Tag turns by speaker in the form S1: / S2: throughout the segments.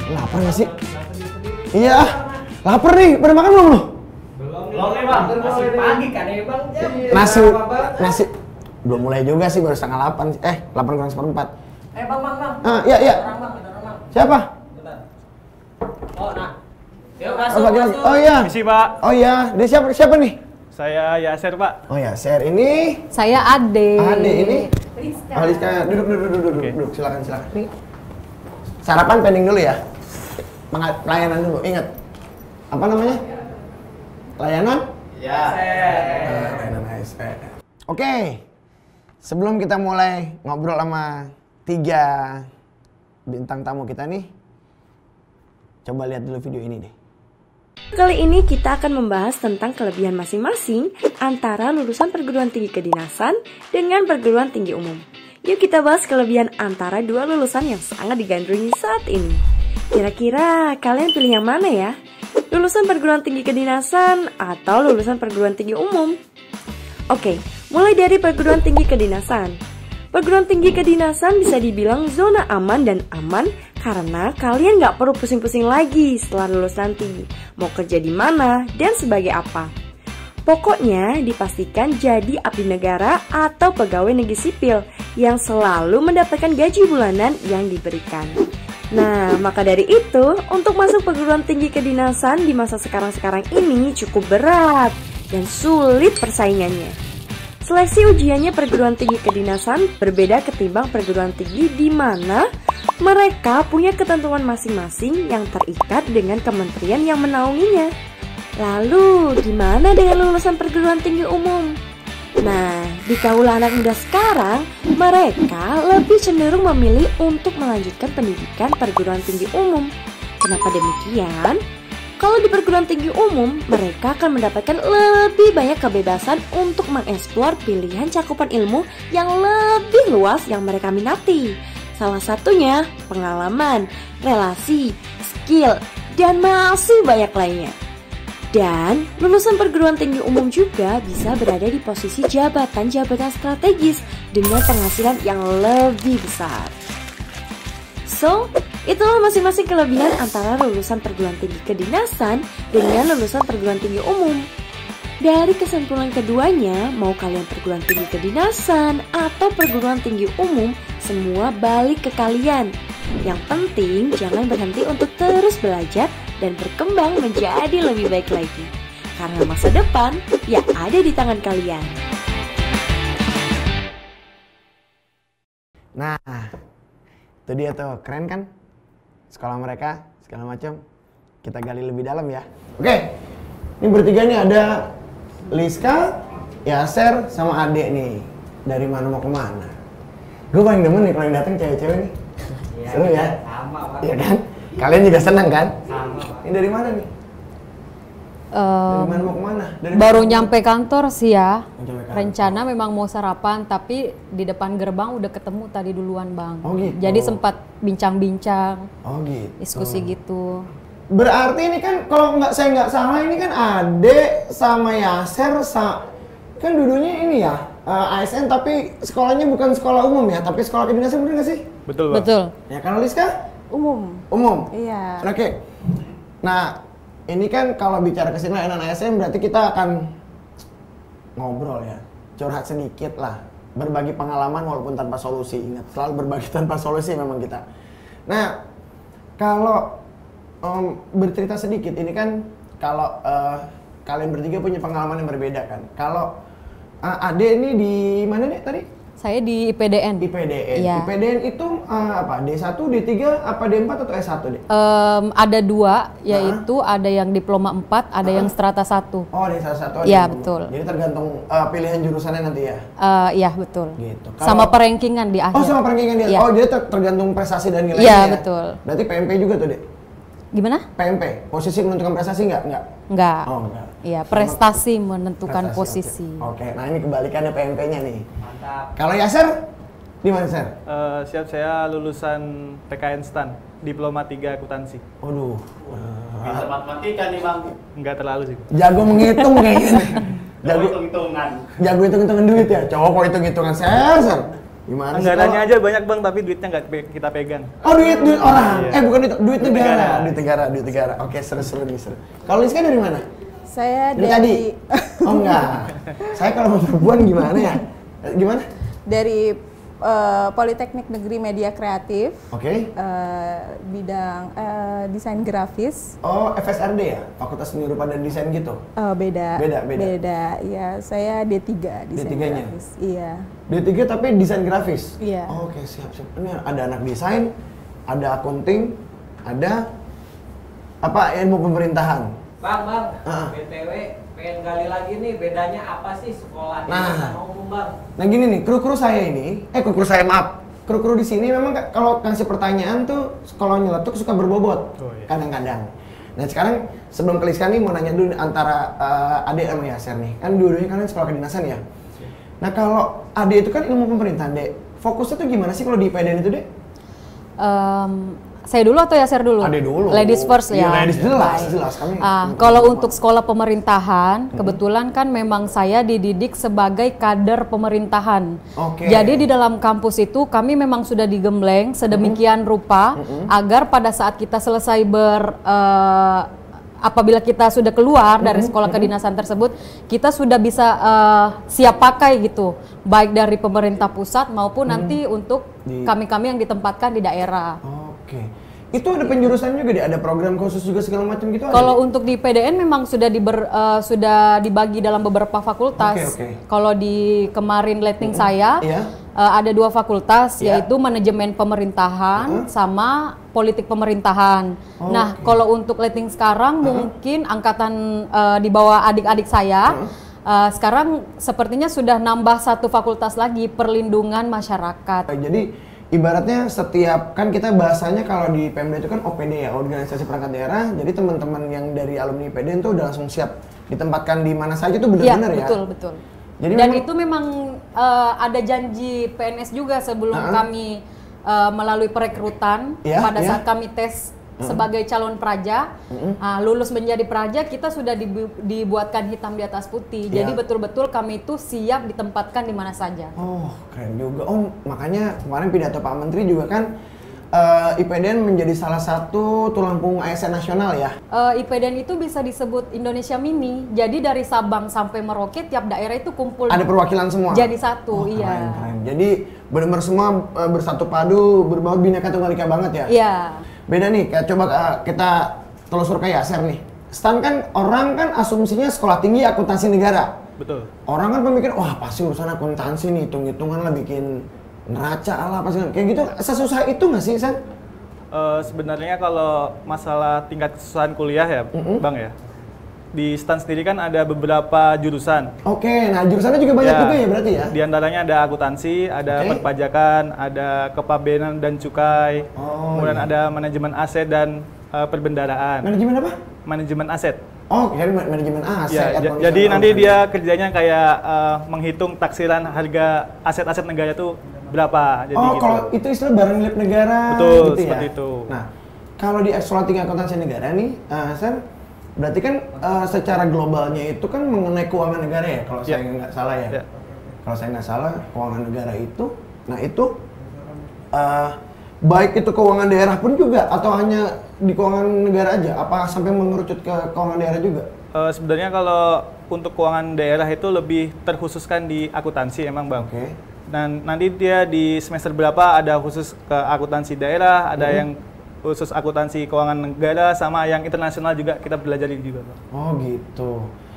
S1: Lapar nggak sih? Iya, lapar nih. Pada makan belum lo?
S2: Belum nih bang, masih pagi kan ya bang?
S1: Nasi. Belum mulai juga sih, baru setengah 8. 8 kurang seperempat.
S2: Bang.
S1: Iya.
S2: Orang.
S1: Siapa?
S2: Bentar. Oh, nah. Yuk masuk.
S1: Oh iya.
S3: Misi Pak.
S1: Oh iya, dia siapa nih?
S3: Saya Yaser Pak.
S1: Oh ya, Ser ini.
S4: Saya Ade.
S1: Ade ini.
S4: Rizka.
S1: Oh, Rizka. Duduk.
S3: Oke.
S1: Duduk. Silakan. Nih. Sarapan pending dulu ya. Layanan dulu, ingat. Apa namanya? Layanan?
S2: Ya.
S1: Layanan ASN. Oke. Sebelum kita mulai ngobrol sama 3 bintang tamu kita nih, coba lihat dulu video ini deh.
S5: Kali ini kita akan membahas tentang kelebihan masing-masing antara lulusan perguruan tinggi kedinasan dengan perguruan tinggi umum. Yuk kita bahas kelebihan antara dua lulusan yang sangat digandrungi saat ini. Kira-kira kalian pilih yang mana ya? Lulusan perguruan tinggi kedinasan atau lulusan perguruan tinggi umum? Oke, mulai dari perguruan tinggi kedinasan. Perguruan tinggi kedinasan bisa dibilang zona aman dan aman karena kalian nggak perlu pusing-pusing lagi setelah lulus nanti. Mau kerja di mana dan sebagai apa. Pokoknya dipastikan jadi abdi negara atau pegawai negeri sipil yang selalu mendapatkan gaji bulanan yang diberikan. Nah, maka dari itu, untuk masuk perguruan tinggi kedinasan di masa sekarang-sekarang ini cukup berat dan sulit persaingannya. Seleksi ujiannya perguruan tinggi kedinasan berbeda ketimbang perguruan tinggi di mana mereka punya ketentuan masing-masing yang terikat dengan kementerian yang menaunginya. Lalu, gimana dengan lulusan perguruan tinggi umum? Nah, di kaula anak muda sekarang, mereka lebih cenderung memilih untuk melanjutkan pendidikan perguruan tinggi umum. Kenapa demikian? Kalau di perguruan tinggi umum, mereka akan mendapatkan lebih banyak kebebasan untuk mengeksplor pilihan cakupan ilmu yang lebih luas yang mereka minati. Salah satunya pengalaman, relasi, skill, dan masih banyak lainnya. Dan lulusan perguruan tinggi umum juga bisa berada di posisi jabatan-jabatan strategis dengan penghasilan yang lebih besar. So, itulah masing-masing kelebihan antara lulusan perguruan tinggi kedinasan dengan lulusan perguruan tinggi umum. Dari kesimpulan keduanya, mau kalian perguruan tinggi kedinasan atau perguruan tinggi umum, semua balik ke kalian. Yang penting jangan berhenti untuk terus belajar dan berkembang menjadi lebih baik lagi. Karena masa depan ya ada di tangan kalian.
S1: Nah, itu dia tuh, keren kan? Sekolah mereka, segala macam. Kita gali lebih dalam ya. Oke, ini bertiga nih ada Rizka, Yaser, sama Ade nih. Dari mana mau kemana? Gue paling demen nih kalau yang datang cewek-cewek nih. Seru ya?
S2: Sama Pak.
S1: Iya kan? Kalian juga senang kan?
S2: Sama Pak.
S1: Ini dari mana nih? Dari mana mau kemana?
S4: Baru nyampe kantor sih ya.
S1: Nyampe kantor.
S4: Rencana memang mau sarapan, tapi di depan gerbang udah ketemu tadi duluan bang.
S1: Oh gitu.
S4: Jadi sempat bincang-bincang,
S1: Oh gitu.
S4: diskusi gitu.
S1: Berarti ini kan kalau saya nggak salah ini kan Ade sama Yaser kan dulunya ini ya ASN tapi sekolahnya bukan sekolah umum ya, tapi sekolah kedinasan, bener nggak sih?
S3: Betul Bang.
S4: Betul.
S1: Ya kalau Rizka?
S6: Umum.
S1: Umum?
S6: Iya.
S1: Oke. Nah, ini kan kalau bicara kesini layanan ASN berarti kita akan ngobrol ya, curhat sedikit lah, berbagi pengalaman walaupun tanpa solusi. Ingat, selalu berbagi tanpa solusi memang kita. Nah, kalau bercerita sedikit, ini kan kalau kalian bertiga punya pengalaman yang berbeda kan. Kalau Ade ini di mana nih tadi?
S4: Saya di IPDN.
S1: IPDN.
S4: Iya.
S1: IPDN itu apa? D1, D3, apa D4 atau S1 deh?
S4: Ada dua, yaitu ada yang diploma 4, ada yang strata 1.
S1: Oh, D1,
S4: Iya,
S1: D4.
S4: betul.
S1: Jadi tergantung pilihan jurusannya nanti ya?
S4: Iya, betul.
S1: Gitu.
S4: Sama perankingan di akhir.
S1: Oh, sama perankingan dia?
S4: Iya.
S1: Oh, dia tergantung prestasi dan nilainya
S4: Iya,
S1: ya?
S4: betul.
S1: Berarti PMP juga tuh, Dek?
S4: Gimana?
S1: PMP? Posisi menentukan prestasi nggak?
S4: Enggak.
S1: Oh, enggak.
S4: Iya, prestasi menentukan posisi.
S1: Oke, nah ini kebalikannya PMP-nya nih.
S2: Mantap.
S1: Kalau Yaser, di mana, Ser?
S3: Siap, saya lulusan PKN STAN, Diploma 3 Akuntansi.
S1: Waduh.
S2: Pintar matematika nih Bang.
S3: Enggak terlalu sih.
S1: Jago menghitung kayaknya nih.
S2: Jago hitung-hitungan.
S1: Jago hitung-hitungan duit ya? Cowok kok hitung-hitungan, Ser. Gimana sih
S3: Anggarannya
S1: kalau-
S3: aja banyak bang, tapi duitnya nggak kita pegang.
S1: Oh, duit orang.
S3: Iya.
S1: Bukan duit negara.
S3: Negara.
S1: Duit negara. Oke, seru nih, seru. Kalau Liska dari mana?
S6: Saya
S1: Dari tadi.
S6: dari
S1: Oh enggak. Saya kalau mau perempuan gimana ya? Gimana?
S6: dari Politeknik Negeri Media Kreatif,
S1: Oke.
S6: bidang desain grafis.
S1: Oh, FSRD ya? Fakultas Seni Rupa dan Desain gitu?
S6: Beda.
S1: Beda.
S6: Ya, saya D3 desain
S1: D3-nya?
S6: grafis. Iya.
S1: D3 tapi desain grafis?
S6: Iya.
S1: Oh, oke, siap. Ini ada anak desain, ada akunting, ada apa ilmu pemerintahan.
S2: Bang,
S1: Ah.
S2: BTW pengen gali lagi nih bedanya apa sih sekolah di
S1: Nah.
S2: sama umum bang?
S1: Nah gini nih, kru-kru saya ini, kru-kru di sini memang kalau kasih pertanyaan tuh kalau nyeletuk suka berbobot,
S3: Oh, iya.
S1: kadang-kadang. Nah sekarang sebelum ke Liska nih mau nanya dulu antara Ade sama Yaser nih, kan dua-duanya kalian sekolah kedinasan ya. Nah kalau Ade itu kan ilmu pemerintahan, Dek. Fokusnya tuh gimana sih kalau di IPDN itu, Dek?
S4: Saya dulu atau Yaser dulu?
S1: Ade dulu.
S4: Ladies first
S1: Iya,
S4: ya.
S1: ladies jelas,
S4: Baik.
S1: jelas kami.
S4: Kalau untuk sekolah pemerintahan, kebetulan kan memang saya dididik sebagai kader pemerintahan.
S1: Oke.
S4: Jadi di dalam kampus itu kami memang sudah digembleng sedemikian rupa agar pada saat kita selesai apabila kita sudah keluar dari sekolah kedinasan tersebut, kita sudah bisa siap pakai gitu, baik dari pemerintah pusat maupun nanti untuk kami-kami yang ditempatkan di daerah.
S1: Oke. Itu ada penjurusan juga, Dek? Ada program khusus juga segala macam gitu?
S4: Kalau untuk di PDN memang sudah sudah dibagi dalam beberapa fakultas.
S1: Oke.
S4: Kalau di kemarin letting saya
S1: Iya.
S4: ada 2 fakultas,
S1: Iya.
S4: yaitu manajemen pemerintahan sama politik pemerintahan. Nah, kalau untuk letting sekarang mungkin angkatan di bawah adik-adik saya sekarang sepertinya sudah nambah 1 fakultas lagi, perlindungan masyarakat.
S1: Jadi ibaratnya setiap kan kita bahasanya kalau di PMD itu kan OPD ya, organisasi perangkat daerah. Jadi teman-teman yang dari alumni PDN tuh udah langsung siap ditempatkan di mana saja itu benar-benar ya.
S4: Betul.
S1: Jadi
S4: Dan
S1: memang-
S4: itu memang ada janji PNS juga sebelum kami melalui perekrutan
S1: Iya,
S4: pada
S1: iya.
S4: saat kami tes sebagai calon praja, lulus menjadi praja, kita sudah dibuatkan hitam di atas putih.
S1: Iya.
S4: Jadi betul-betul kami itu siap ditempatkan di mana saja.
S1: Oh, keren juga. Oh, makanya kemarin pidato Pak Menteri juga kan IPDN menjadi salah satu tulang punggung ASN nasional ya.
S4: IPDN itu bisa disebut Indonesia Mini. Jadi dari Sabang sampai Merauke tiap daerah itu kumpul
S1: Ada perwakilan semua.
S4: jadi satu,
S1: Oh,
S4: iya.
S1: keren. Jadi benar-benar semua bersatu padu, berbaur bineka tunggal ika banget ya.
S4: Iya.
S1: Beda nih, coba kita telusur ke Yaser nih. Stan kan orang kan asumsinya sekolah tinggi akuntansi negara.
S3: Betul.
S1: Orang kan pemikir, wah pasti urusan akuntansi nih, hitung-hitungan lah bikin neraca lah apa sih. Kayak gitu, sesusah itu nggak sih, San?
S3: Sebenarnya kalau masalah tingkat kesusahan kuliah ya, Bang ya. Di STAN sendiri kan ada beberapa jurusan.
S1: Oke, nah jurusannya juga banyak juga ya berarti ya?
S3: Di antaranya ada akuntansi, ada
S1: Oke.
S3: perpajakan, ada kepabeanan dan cukai,
S1: Oh,
S3: kemudian
S1: iya.
S3: ada manajemen aset dan perbendaharaan.
S1: Manajemen apa?
S3: Manajemen aset.
S1: Oh, jadi manajemen aset.
S3: Ya,
S1: air conditioner.
S3: jadi nanti
S1: Oh,
S3: dia kerjanya kayak menghitung taksiran harga aset-aset negara itu berapa. Jadi
S1: oh,
S3: gitu.
S1: kalau itu istilah barang milik negara.
S3: Betul,
S1: gitu ya?
S3: seperti itu.
S1: Nah, kalau di sekolah tinggi akuntansi negara nih, San, berarti kan secara globalnya itu kan mengenai keuangan negara ya, kalau
S3: Ya.
S1: saya nggak salah ya.
S3: Ya.
S1: Kalau saya nggak salah, keuangan negara itu, nah itu baik itu keuangan daerah pun juga, atau hanya di keuangan negara aja? Apa sampai mengerucut ke keuangan daerah juga?
S3: Sebenarnya kalau untuk keuangan daerah itu lebih terkhususkan di akuntansi emang Bang.
S1: Oke.
S3: Dan nanti dia di semester berapa ada khusus ke akuntansi daerah, ada yang khusus akuntansi keuangan negara, sama yang internasional juga kita belajarin juga Bang.
S1: Oh gitu.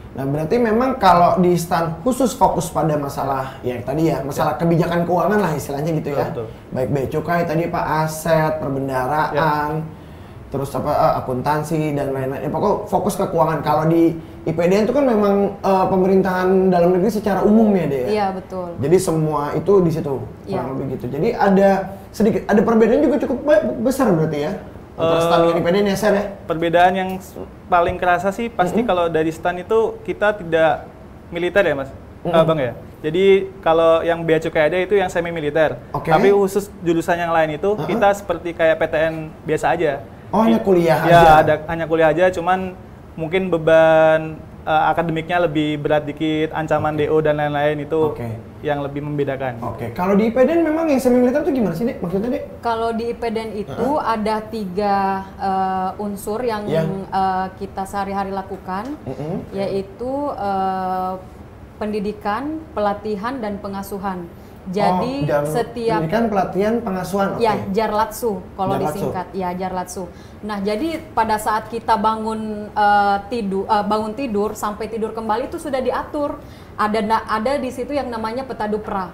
S1: Nah berarti memang kalau di STAN khusus fokus pada masalah ya tadi ya, masalah kebijakan keuangan lah istilahnya gitu ya.
S3: Betul.
S1: Baik bea cukai tadi Pak, aset, perbendaharaan, terus apa akuntansi dan lain-lain. Ya, pokoknya fokus ke keuangan. Kalau di IPDN itu kan memang pemerintahan dalam negeri secara umum ya deh.
S4: Iya, betul.
S1: Jadi semua itu di situ
S4: Iya.
S1: kurang lebih gitu. Jadi ada perbedaan juga cukup besar berarti ya. Antara STAN dengan IPDN ya, Ser ya?
S3: Perbedaan yang paling kerasa sih pasti kalau dari STAN itu kita tidak militer ya Mas, Bang ya. Jadi kalau yang bea cukai ada itu yang semi militer.
S1: Oke.
S3: Tapi khusus jurusan yang lain itu kita seperti kayak PTN biasa aja.
S1: Oh hanya kuliah
S3: Ya,
S1: aja?
S3: ada hanya kuliah aja, cuman mungkin beban akademiknya lebih berat dikit, ancaman DO dan lain-lain itu
S1: Oke.
S3: yang lebih membedakan.
S1: Oke, kalau di IPDN memang yang semi militer itu gimana sih, Dek? Maksudnya, Dek?
S4: Kalau di IPDN itu ada 3 unsur yang
S1: Iya.
S4: kita sehari-hari lakukan,
S1: Mm-mm.
S4: yaitu pendidikan, pelatihan, dan pengasuhan. Jadi setiap
S1: pendidikan, pelatihan, pengasuhan. Oke.
S4: ya Jarlatsu kalau
S1: Jarlatsu.
S4: disingkat ya Jarlatsu. Nah jadi pada saat kita bangun tidur sampai tidur kembali itu sudah diatur. Ada di situ yang namanya peta Dupra.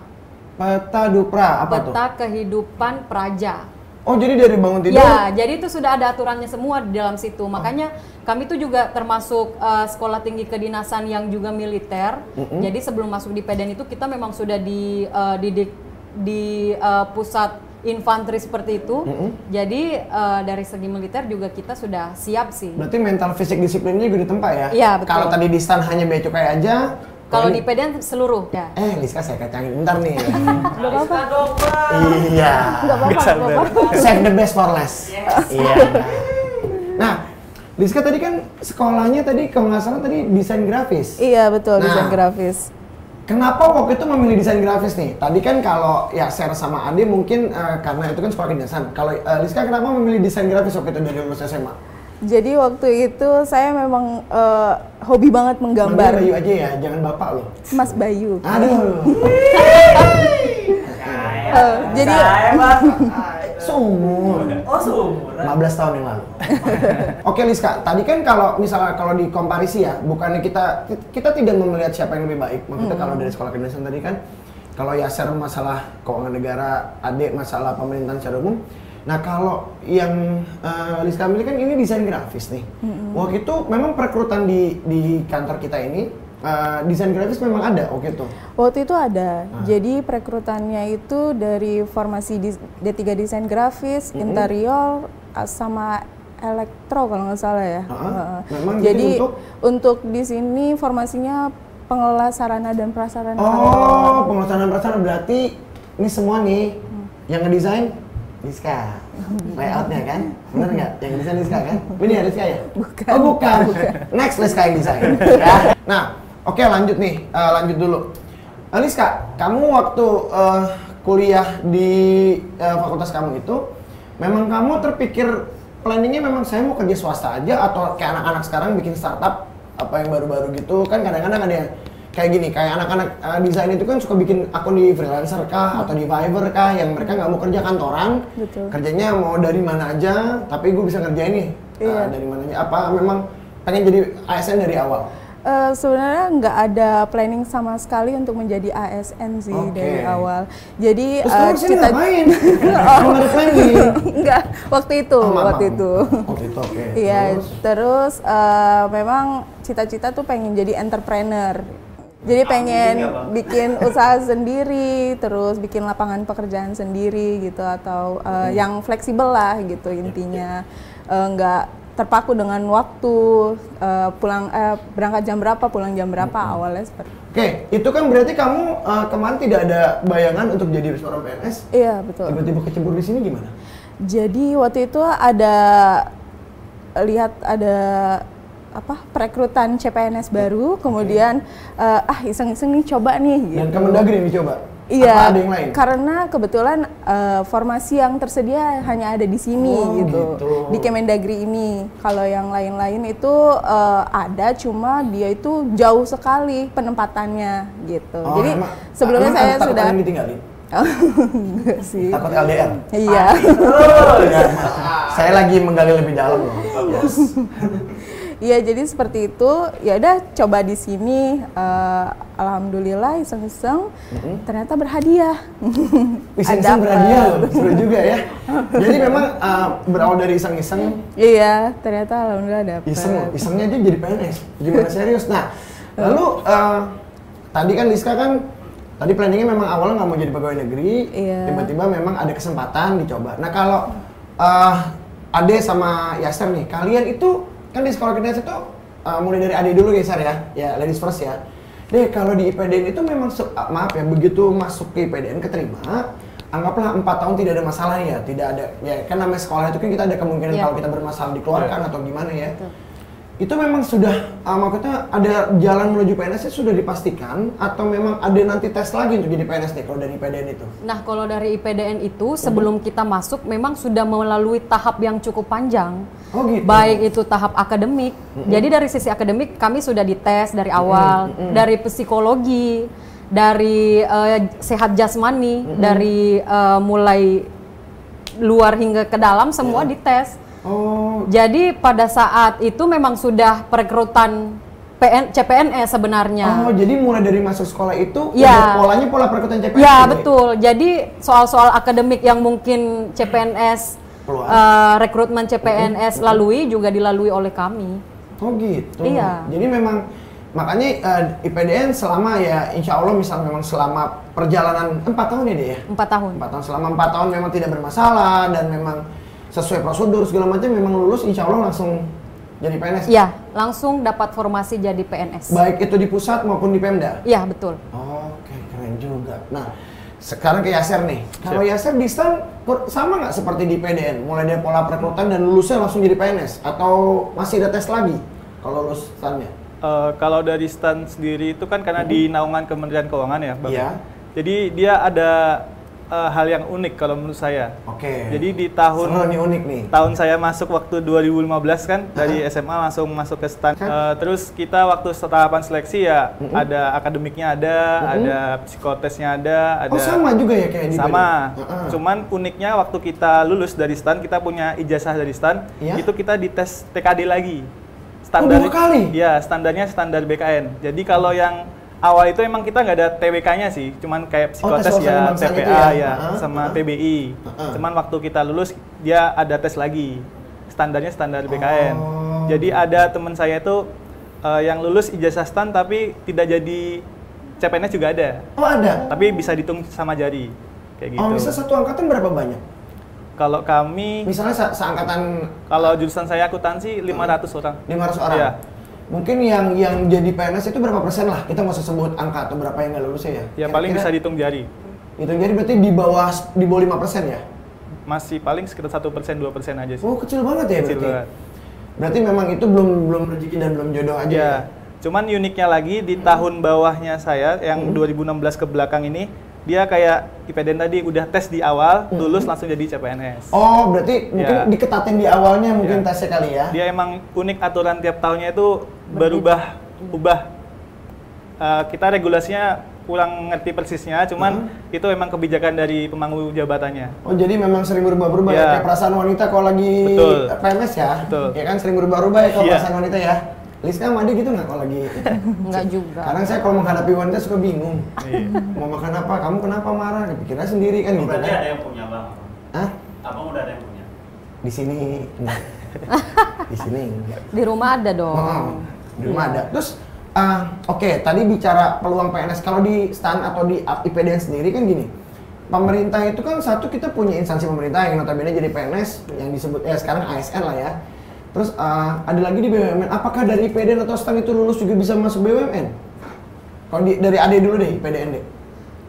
S1: Peta Dupra apa tuh?
S4: Peta kehidupan praja.
S1: Oh, jadi dari bangun tidur.
S4: Ya, jadi itu sudah ada aturannya semua di dalam situ. Makanya kami tuh juga termasuk sekolah tinggi kedinasan yang juga militer. Jadi sebelum masuk di PDN itu kita memang sudah dididik di pusat infanteri seperti itu. Jadi dari segi militer juga kita sudah siap sih.
S1: Berarti mental fisik disiplinnya juga ditempa ya?
S4: Iya, betul.
S1: Kalau tadi di stan hanya bea cukai aja.
S4: Kalau di PDN seluruh ya.
S1: Liska saya kacangin bentar nih.
S6: Nggak apa-apa.
S1: Iya.
S6: Nggak apa-apa, nggak apa-apa.
S1: Save the best for last. Iya. Nah, Liska tadi kan sekolahnya tadi kalau nggak salah tadi desain grafis.
S6: Iya betul,
S1: Nah.
S6: desain grafis.
S1: Kenapa waktu itu memilih desain grafis nih? Tadi kan kalau ya share sama Ade mungkin karena itu kan sekolah kedinasan. Kalau Liska kenapa memilih desain grafis waktu itu dari lulus SMA?
S6: Jadi waktu itu saya memang hobi banget menggambar.
S1: Manggil Bayu aja ya, jangan bapak loh.
S6: Mas Bayu.
S1: Aduh.
S6: Jadi
S1: Seumur.
S2: Oh, seumuran.
S1: 15 tahun yang lalu. Oke Liska, tadi kan kalau misalnya kalau di komparisi ya, bukannya kita tidak melihat siapa yang lebih baik. Maksudnya kalau dari sekolah kedinasan tadi kan, kalau Yaser masalah keuangan negara, Ade masalah pemerintahan secara umum. Nah kalau yang Liska milih kan ini desain grafis nih. Waktu itu memang perekrutan di kantor kita ini desain grafis memang ada waktu itu.
S6: waktu itu ada. Jadi perekrutannya itu dari formasi D3 desain grafis, interior sama elektro kalau nggak salah ya.
S1: Memang
S6: Jadi
S1: gitu
S6: untuk di sini formasinya pengelola sarana dan prasarana.
S1: Oh, pengelolaan perasaan berarti ini semua nih yang ngedesain Liska. Layoutnya kan? Bener nggak? Yang ngedesain Liska kan? Ini ya Liska ya?
S6: Bukan.
S1: Oh bukan. Next Liska yang desain. Ya. Nah, oke lanjut nih. Lanjut dulu. Liska, kamu waktu kuliah di fakultas kamu itu, memang kamu terpikir planningnya memang saya mau kerja swasta aja atau kayak anak-anak sekarang bikin startup apa yang baru-baru gitu kan kadang-kadang ada yang kayak gini, kayak anak-anak desain itu kan suka bikin akun di freelancer kah atau di Fiverr kah yang mereka nggak mau kerja kantoran,
S6: Betul.
S1: kerjanya mau dari mana aja, tapi gue bisa ngerjain nih dari mana aja. Apa memang pengen jadi ASN dari awal?
S6: Sebenarnya nggak ada planning sama sekali untuk menjadi ASN sih
S1: Oke.
S6: dari awal. Jadi
S1: Terus kamu kesini ngapain? Kamu ada planning?
S6: Enggak, waktu itu,
S1: Maaf.
S6: waktu itu.
S1: Waktu itu oke.
S6: Iya, terus memang cita-cita tuh pengen jadi entrepreneur. Jadi pengen bikin usaha sendiri, terus bikin lapangan pekerjaan sendiri gitu atau yang fleksibel lah gitu intinya. Nggak terpaku dengan waktu berangkat jam berapa, pulang jam berapa awalnya seperti.
S1: Oke, itu kan berarti kamu kemarin tidak ada bayangan untuk jadi seorang PNS.
S6: Iya, betul.
S1: Tiba-tiba kecebur di sini gimana?
S6: Jadi waktu itu ada perekrutan CPNS baru, kemudian iseng-iseng nih coba nih.
S1: Dan
S6: Gitu.
S1: Kemendagri yang dicoba?
S6: Iya,
S1: Apa ada yang lain?
S6: karena kebetulan formasi yang tersedia hanya ada di sini gitu, di Kemendagri ini. Kalau yang lain-lain itu ada, cuma dia itu jauh sekali penempatannya gitu. Jadi sebelumnya saya sudah
S1: ditinggalin.
S6: enggak sih.
S1: Takut LDR.
S6: Iya.
S1: Saya lagi menggali lebih dalam loh.
S6: Iya, jadi seperti itu. Ya udah coba di sini. Alhamdulillah iseng-iseng ternyata berhadiah.
S1: Iseng-iseng berhadiah loh, seru juga ya. Jadi memang berawal dari iseng-iseng.
S6: Iya, ternyata alhamdulillah dapet.
S1: Isengnya aja jadi PNS. Gimana serius? Nah, lalu tadi kan Liska kan tadi planningnya memang awalnya nggak mau jadi pegawai negeri.
S6: Iya.
S1: Tiba-tiba memang ada kesempatan dicoba. Nah kalau Ade sama Yaser nih, kalian itu kan di sekolah kedinasan itu mulai dari Ade dulu Yaser ya ladies first ya. Deh kalau di IPDN itu memang maaf ya, begitu masuk ke IPDN keterima, anggaplah 4 tahun tidak ada masalah ya, tidak ada ya kan namanya sekolah itu kan kita ada kemungkinan
S4: Iya.
S1: kalau kita bermasalah dikeluarkan atau gimana ya.
S4: Betul.
S1: Itu memang sudah, maksudnya ada jalan menuju PNS sudah dipastikan atau memang ada nanti tes lagi untuk jadi PNS nih kalau dari IPDN itu?
S4: Nah, kalau dari IPDN itu sebelum kita masuk memang sudah melalui tahap yang cukup panjang.
S1: Oh gitu.
S4: Baik itu tahap akademik. Jadi dari sisi akademik kami sudah dites dari awal, dari psikologi, dari sehat jasmani, dari mulai luar hingga ke dalam semua dites.
S1: Oh.
S4: Jadi pada saat itu memang sudah perekrutan CPNS sebenarnya.
S1: Oh, jadi mulai dari masuk sekolah itu
S4: Ya.
S1: udah polanya pola perekrutan CPNS.
S4: Ya,
S1: gitu
S4: betul. Jadi soal-soal akademik yang mungkin CPNS rekrutmen CPNS lalui juga dilalui oleh kami.
S1: Oh gitu.
S4: Iya.
S1: Jadi memang makanya IPDN selama ya insya Allah misal memang selama perjalanan 4 tahun ya deh ya?
S4: 4 tahun.
S1: 4 tahun. Selama 4 tahun memang tidak bermasalah dan memang sesuai prosedur segala macam memang lulus insya Allah langsung jadi PNS?
S4: Ya, langsung dapat formasi jadi PNS.
S1: Baik itu di pusat maupun di Pemda?
S4: Iya, betul.
S1: Oke, keren juga. Nah, sekarang ke Yaser nih. Kalau Yaser di STAN sama nggak seperti di PDN? Mulai dari pola perekrutan dan lulusnya langsung jadi PNS? Atau masih ada tes lagi kalau lulus STAN-nya?
S3: Kalau dari STAN sendiri itu kan karena di naungan Kementerian Keuangan ya, Bang.
S1: Iya.
S3: Jadi dia ada hal yang unik kalau menurut saya.
S1: Oke.
S3: Jadi di tahun
S1: Seru nih, unik nih.
S3: tahun saya masuk waktu 2015 kan dari SMA langsung masuk ke STAN. Terus kita waktu tahapan seleksi ya ada akademiknya ada psikotesnya ada.
S1: Oh sama juga ya kayak di
S3: Sama.
S1: PDN?
S3: Cuman uniknya waktu kita lulus dari STAN kita punya ijazah dari STAN,
S1: Iya?
S3: itu kita dites TKD lagi.
S1: Oh, 2 kali?
S3: Ya, standarnya standar BKN. Jadi kalau yang awal itu emang kita nggak ada TWK-nya sih, cuman kayak psikotes
S1: tes
S3: ya,
S1: wawasan kebangsaan
S3: TPA
S1: itu ya?
S3: ya, sama TBI. Cuman waktu kita lulus dia ada tes lagi, standarnya standar BKN.
S1: Oh.
S3: Jadi ada teman saya itu yang lulus ijazah STAN tapi tidak jadi CPNS juga ada,
S1: Oh ada?
S3: tapi bisa dihitung sama jari, kayak gitu.
S1: Oh misal satu angkatan berapa banyak?
S3: Kalau kami,
S1: Misalnya seangkatan
S3: kalau jurusan saya akuntansi 500 orang.
S1: 500 orang?
S3: Iya.
S1: Mungkin yang jadi PNS itu berapa persen lah? Kita nggak usah sebut angka atau berapa yang nggak lulus ya?
S3: Ya paling bisa dihitung jari.
S1: Itu jadi berarti di bawah 5% ya?
S3: Masih paling sekitar 1%, 2% aja sih.
S1: Oh kecil banget ya
S3: Kecil
S1: berarti?
S3: banget.
S1: Berarti memang itu belum rezeki dan belum jodoh aja ya?
S3: Ya, cuman uniknya lagi di tahun bawahnya saya yang 2016 ke belakang ini dia kayak IPDN tadi udah tes di awal, lulus langsung jadi CPNS.
S1: Oh berarti mungkin
S3: Ya.
S1: diketatin di awalnya mungkin
S3: Ya.
S1: tesnya kali ya?
S3: Dia emang unik aturan tiap tahunnya itu ubah. Kita regulasinya kurang ngerti persisnya, cuman itu emang kebijakan dari pemangku jabatannya.
S1: Oh jadi memang sering berubah-ubah ya.
S3: Ya.
S1: Kayak perasaan wanita kalau lagi
S3: Betul.
S1: PMS ya?
S3: Betul.
S1: Ya kan sering berubah-ubah ya kalau
S3: Iya.
S1: perasaan wanita ya? Liska sama dia gitu nggak kalau lagi?
S4: Enggak juga.
S1: Kadang saya kalau menghadapi wanita suka bingung.
S3: Iya.
S1: Mau makan apa? Kamu kenapa marah? Pikirnya sendiri kan gitu
S2: Berarti
S1: kan?
S2: ada yang punya bang.
S1: Hah?
S2: Abang udah ada yang punya.
S1: Di sini enggak. Di sini enggak.
S4: Di rumah ada dong.
S1: Oh, di rumah ada. Terus oke, tadi bicara peluang PNS kalau di STAN atau di IPDN sendiri kan gini. Pemerintah itu kan satu kita punya instansi pemerintah yang notabene jadi PNS yang disebut sekarang ASN lah ya. Terus ada lagi di BUMN. Apakah dari IPDN atau STAN itu lulus juga bisa masuk BUMN? Kalau dari AD dulu deh, IPDN deh.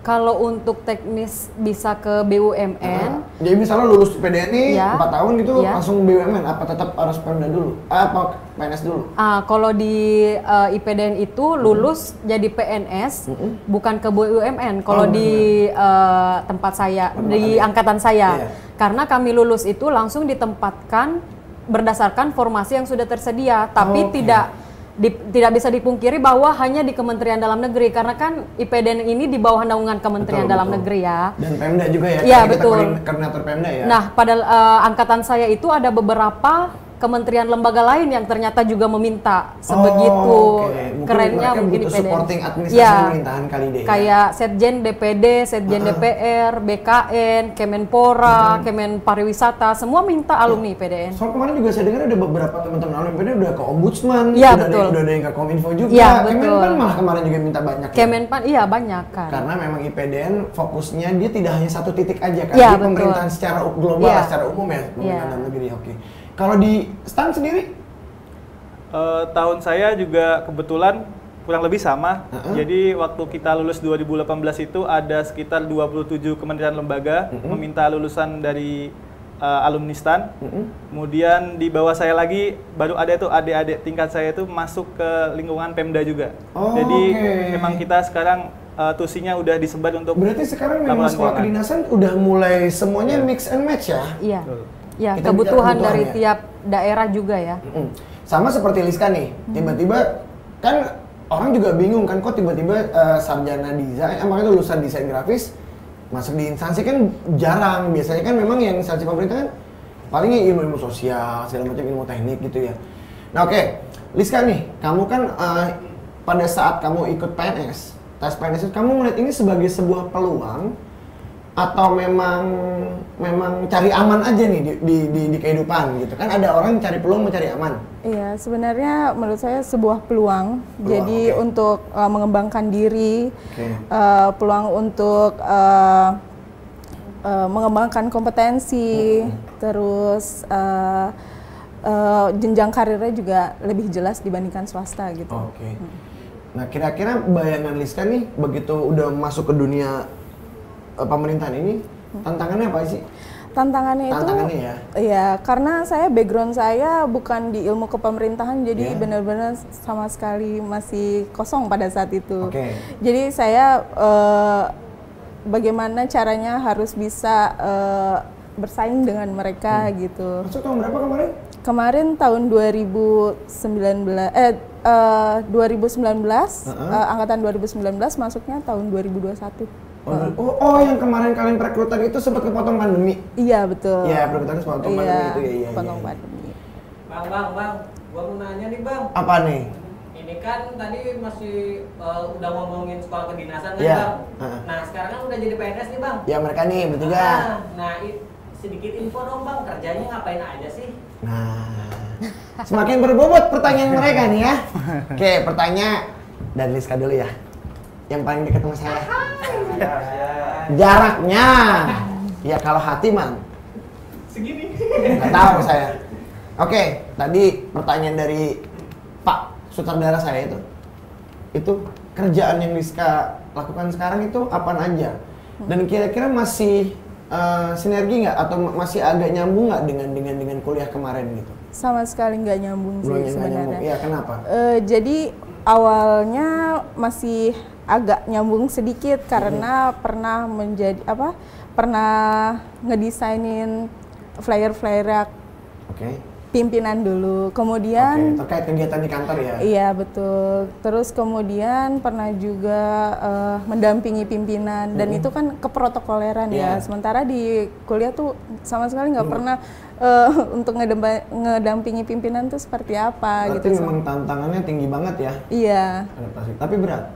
S4: Kalau untuk teknis bisa ke BUMN,
S1: Jadi misalnya lulus IPDN nih
S4: Ya.
S1: 4 tahun gitu
S4: Ya.
S1: langsung BUMN, apa tetap harus Pemda dulu? Apa PNS dulu?
S4: kalau di IPDN itu lulus jadi PNS, bukan ke BUMN. Kalau di tempat saya, di angkatan saya,
S1: Iya.
S4: karena kami lulus itu langsung ditempatkan berdasarkan formasi yang sudah tersedia, tapi
S1: Oke.
S4: tidak bisa dipungkiri bahwa hanya di Kementerian Dalam Negeri, karena kan IPDN ini di bawah naungan Kementerian
S1: Betul,
S4: Dalam
S1: betul.
S4: Negeri ya.
S1: Dan Pemda juga ya?
S4: Iya,
S1: karena kita
S4: betul.
S1: koordinator Pemda ya?
S4: Nah, pada angkatan saya itu ada beberapa kementerian lembaga lain yang ternyata juga meminta sebegitu
S1: oke. Mungkin
S4: kerennya
S1: mereka
S4: mungkin
S1: butuh
S4: IPDN.
S1: supporting administrasi
S4: Ya,
S1: pemerintahan kali deh ya?
S4: kayak Setjen DPD, Setjen DPR, BKN, Kemenpora, Kemen Pariwisata, semua minta alumni IPDN.
S1: Soal kemarin juga saya dengar ada beberapa teman-teman alumni PNS udah ke Ombudsman,
S4: Iya,
S1: udah
S4: betul.
S1: ada yang ke Kominfo juga.
S4: Iya, betul.
S1: Kemenpan malah kemarin juga minta banyak. Ya?
S4: Kemenpan, iya banyak kan.
S1: Karena memang IPDN fokusnya dia tidak hanya satu titik aja kan,
S4: Iya,
S1: dia
S4: betul.
S1: pemerintahan secara global,
S4: Iya.
S1: secara umum ya, pemerintahan
S4: Iya.
S1: dalam negeri. Oke. Kalau di STAN sendiri?
S3: Tahun saya juga kebetulan kurang lebih sama. Jadi waktu kita lulus 2018 itu ada sekitar 27 kementerian lembaga meminta lulusan dari alumni STAN. Kemudian di bawah saya lagi baru ada tuh adik-adik tingkat saya itu masuk ke lingkungan Pemda juga. Jadi memang kita sekarang tusinya udah disebar untuk.
S1: Berarti sekarang memang sekolah kedinasan udah mulai semuanya mix and match ya?
S4: Iya. Ya,
S1: Kita
S4: kebutuhan
S1: bicara
S4: dari
S1: kebutuhan,
S4: tiap daerah juga ya.
S1: Sama seperti Liska nih, tiba-tiba kan orang juga bingung kan kok tiba-tiba sarjana desain, makanya lulusan desain grafis masuk di instansi kan jarang. Biasanya kan memang yang instansi pemerintah kan palingnya ilmu sosial, segala macam ilmu teknik gitu ya. Nah oke, Liska nih, kamu kan pada saat kamu ikut PNS, tes PNS itu kamu melihat ini sebagai sebuah peluang atau memang cari aman aja nih di kehidupan gitu kan? Ada orang cari peluang mencari aman.
S6: Iya, sebenarnya menurut saya sebuah peluang. Jadi untuk mengembangkan diri, peluang untuk mengembangkan kompetensi, terus jenjang karirnya juga lebih jelas dibandingkan swasta gitu.
S1: Nah kira-kira bayangan Liska nih begitu udah masuk ke dunia pemerintahan ini, tantangannya apa sih?
S6: Tantangannya itu,
S1: ya?
S6: Iya, karena saya background saya bukan di ilmu kepemerintahan, jadi benar-benar sama sekali masih kosong pada saat itu. Jadi saya bagaimana caranya harus bisa bersaing dengan mereka gitu.
S1: Masuk tahun berapa kemarin?
S6: Kemarin tahun 2019, angkatan 2019 masuknya tahun 2021.
S1: Yang kemarin kalian perekrutan itu sempat kepotong pandemi?
S6: Iya, betul.
S1: Iya, perekrutan sempat kepotong pandemi itu ya.
S6: Potong pandemi.
S2: Bang, gua mau nanya nih Bang.
S1: Apa nih?
S2: Ini kan tadi masih udah ngomongin sekolah kedinasan kan
S1: Iya.
S2: Bang? Nah sekarang kan udah jadi PNS nih Bang.
S1: Ya mereka nih bertiga.
S2: Sedikit info dong Bang, kerjanya ngapain aja sih?
S1: Nah, semakin berbobot pertanyaan mereka nih ya. Oke, pertanyaan dari Liska dulu ya. Yang paling dekat sama saya. Jaraknya. Ya kalau hati man.
S2: Segini.
S1: Nggak tahu saya. Oke, tadi pertanyaan dari Pak sutradara saya itu. Itu kerjaan yang Liska lakukan sekarang itu apaan aja? Dan kira-kira masih sinergi nggak atau masih agak nyambung nggak dengan kuliah kemarin gitu?
S6: Sama sekali nggak nyambung sih sebenarnya.
S1: Iya, kenapa?
S6: Jadi awalnya masih agak nyambung sedikit karena pernah ngedesainin flyer-flyer pimpinan dulu. Kemudian
S1: terkait kegiatan di kantor ya?
S6: Iya, betul. Terus kemudian pernah juga mendampingi pimpinan dan itu kan keprotokoleran ya. Sementara di kuliah tuh sama sekali nggak pernah untuk ngedampingi pimpinan tuh seperti apa.
S1: Berarti
S6: gitu.
S1: memang tantangannya tinggi banget ya?
S6: Iya.
S1: Adaptasi. Tapi berat?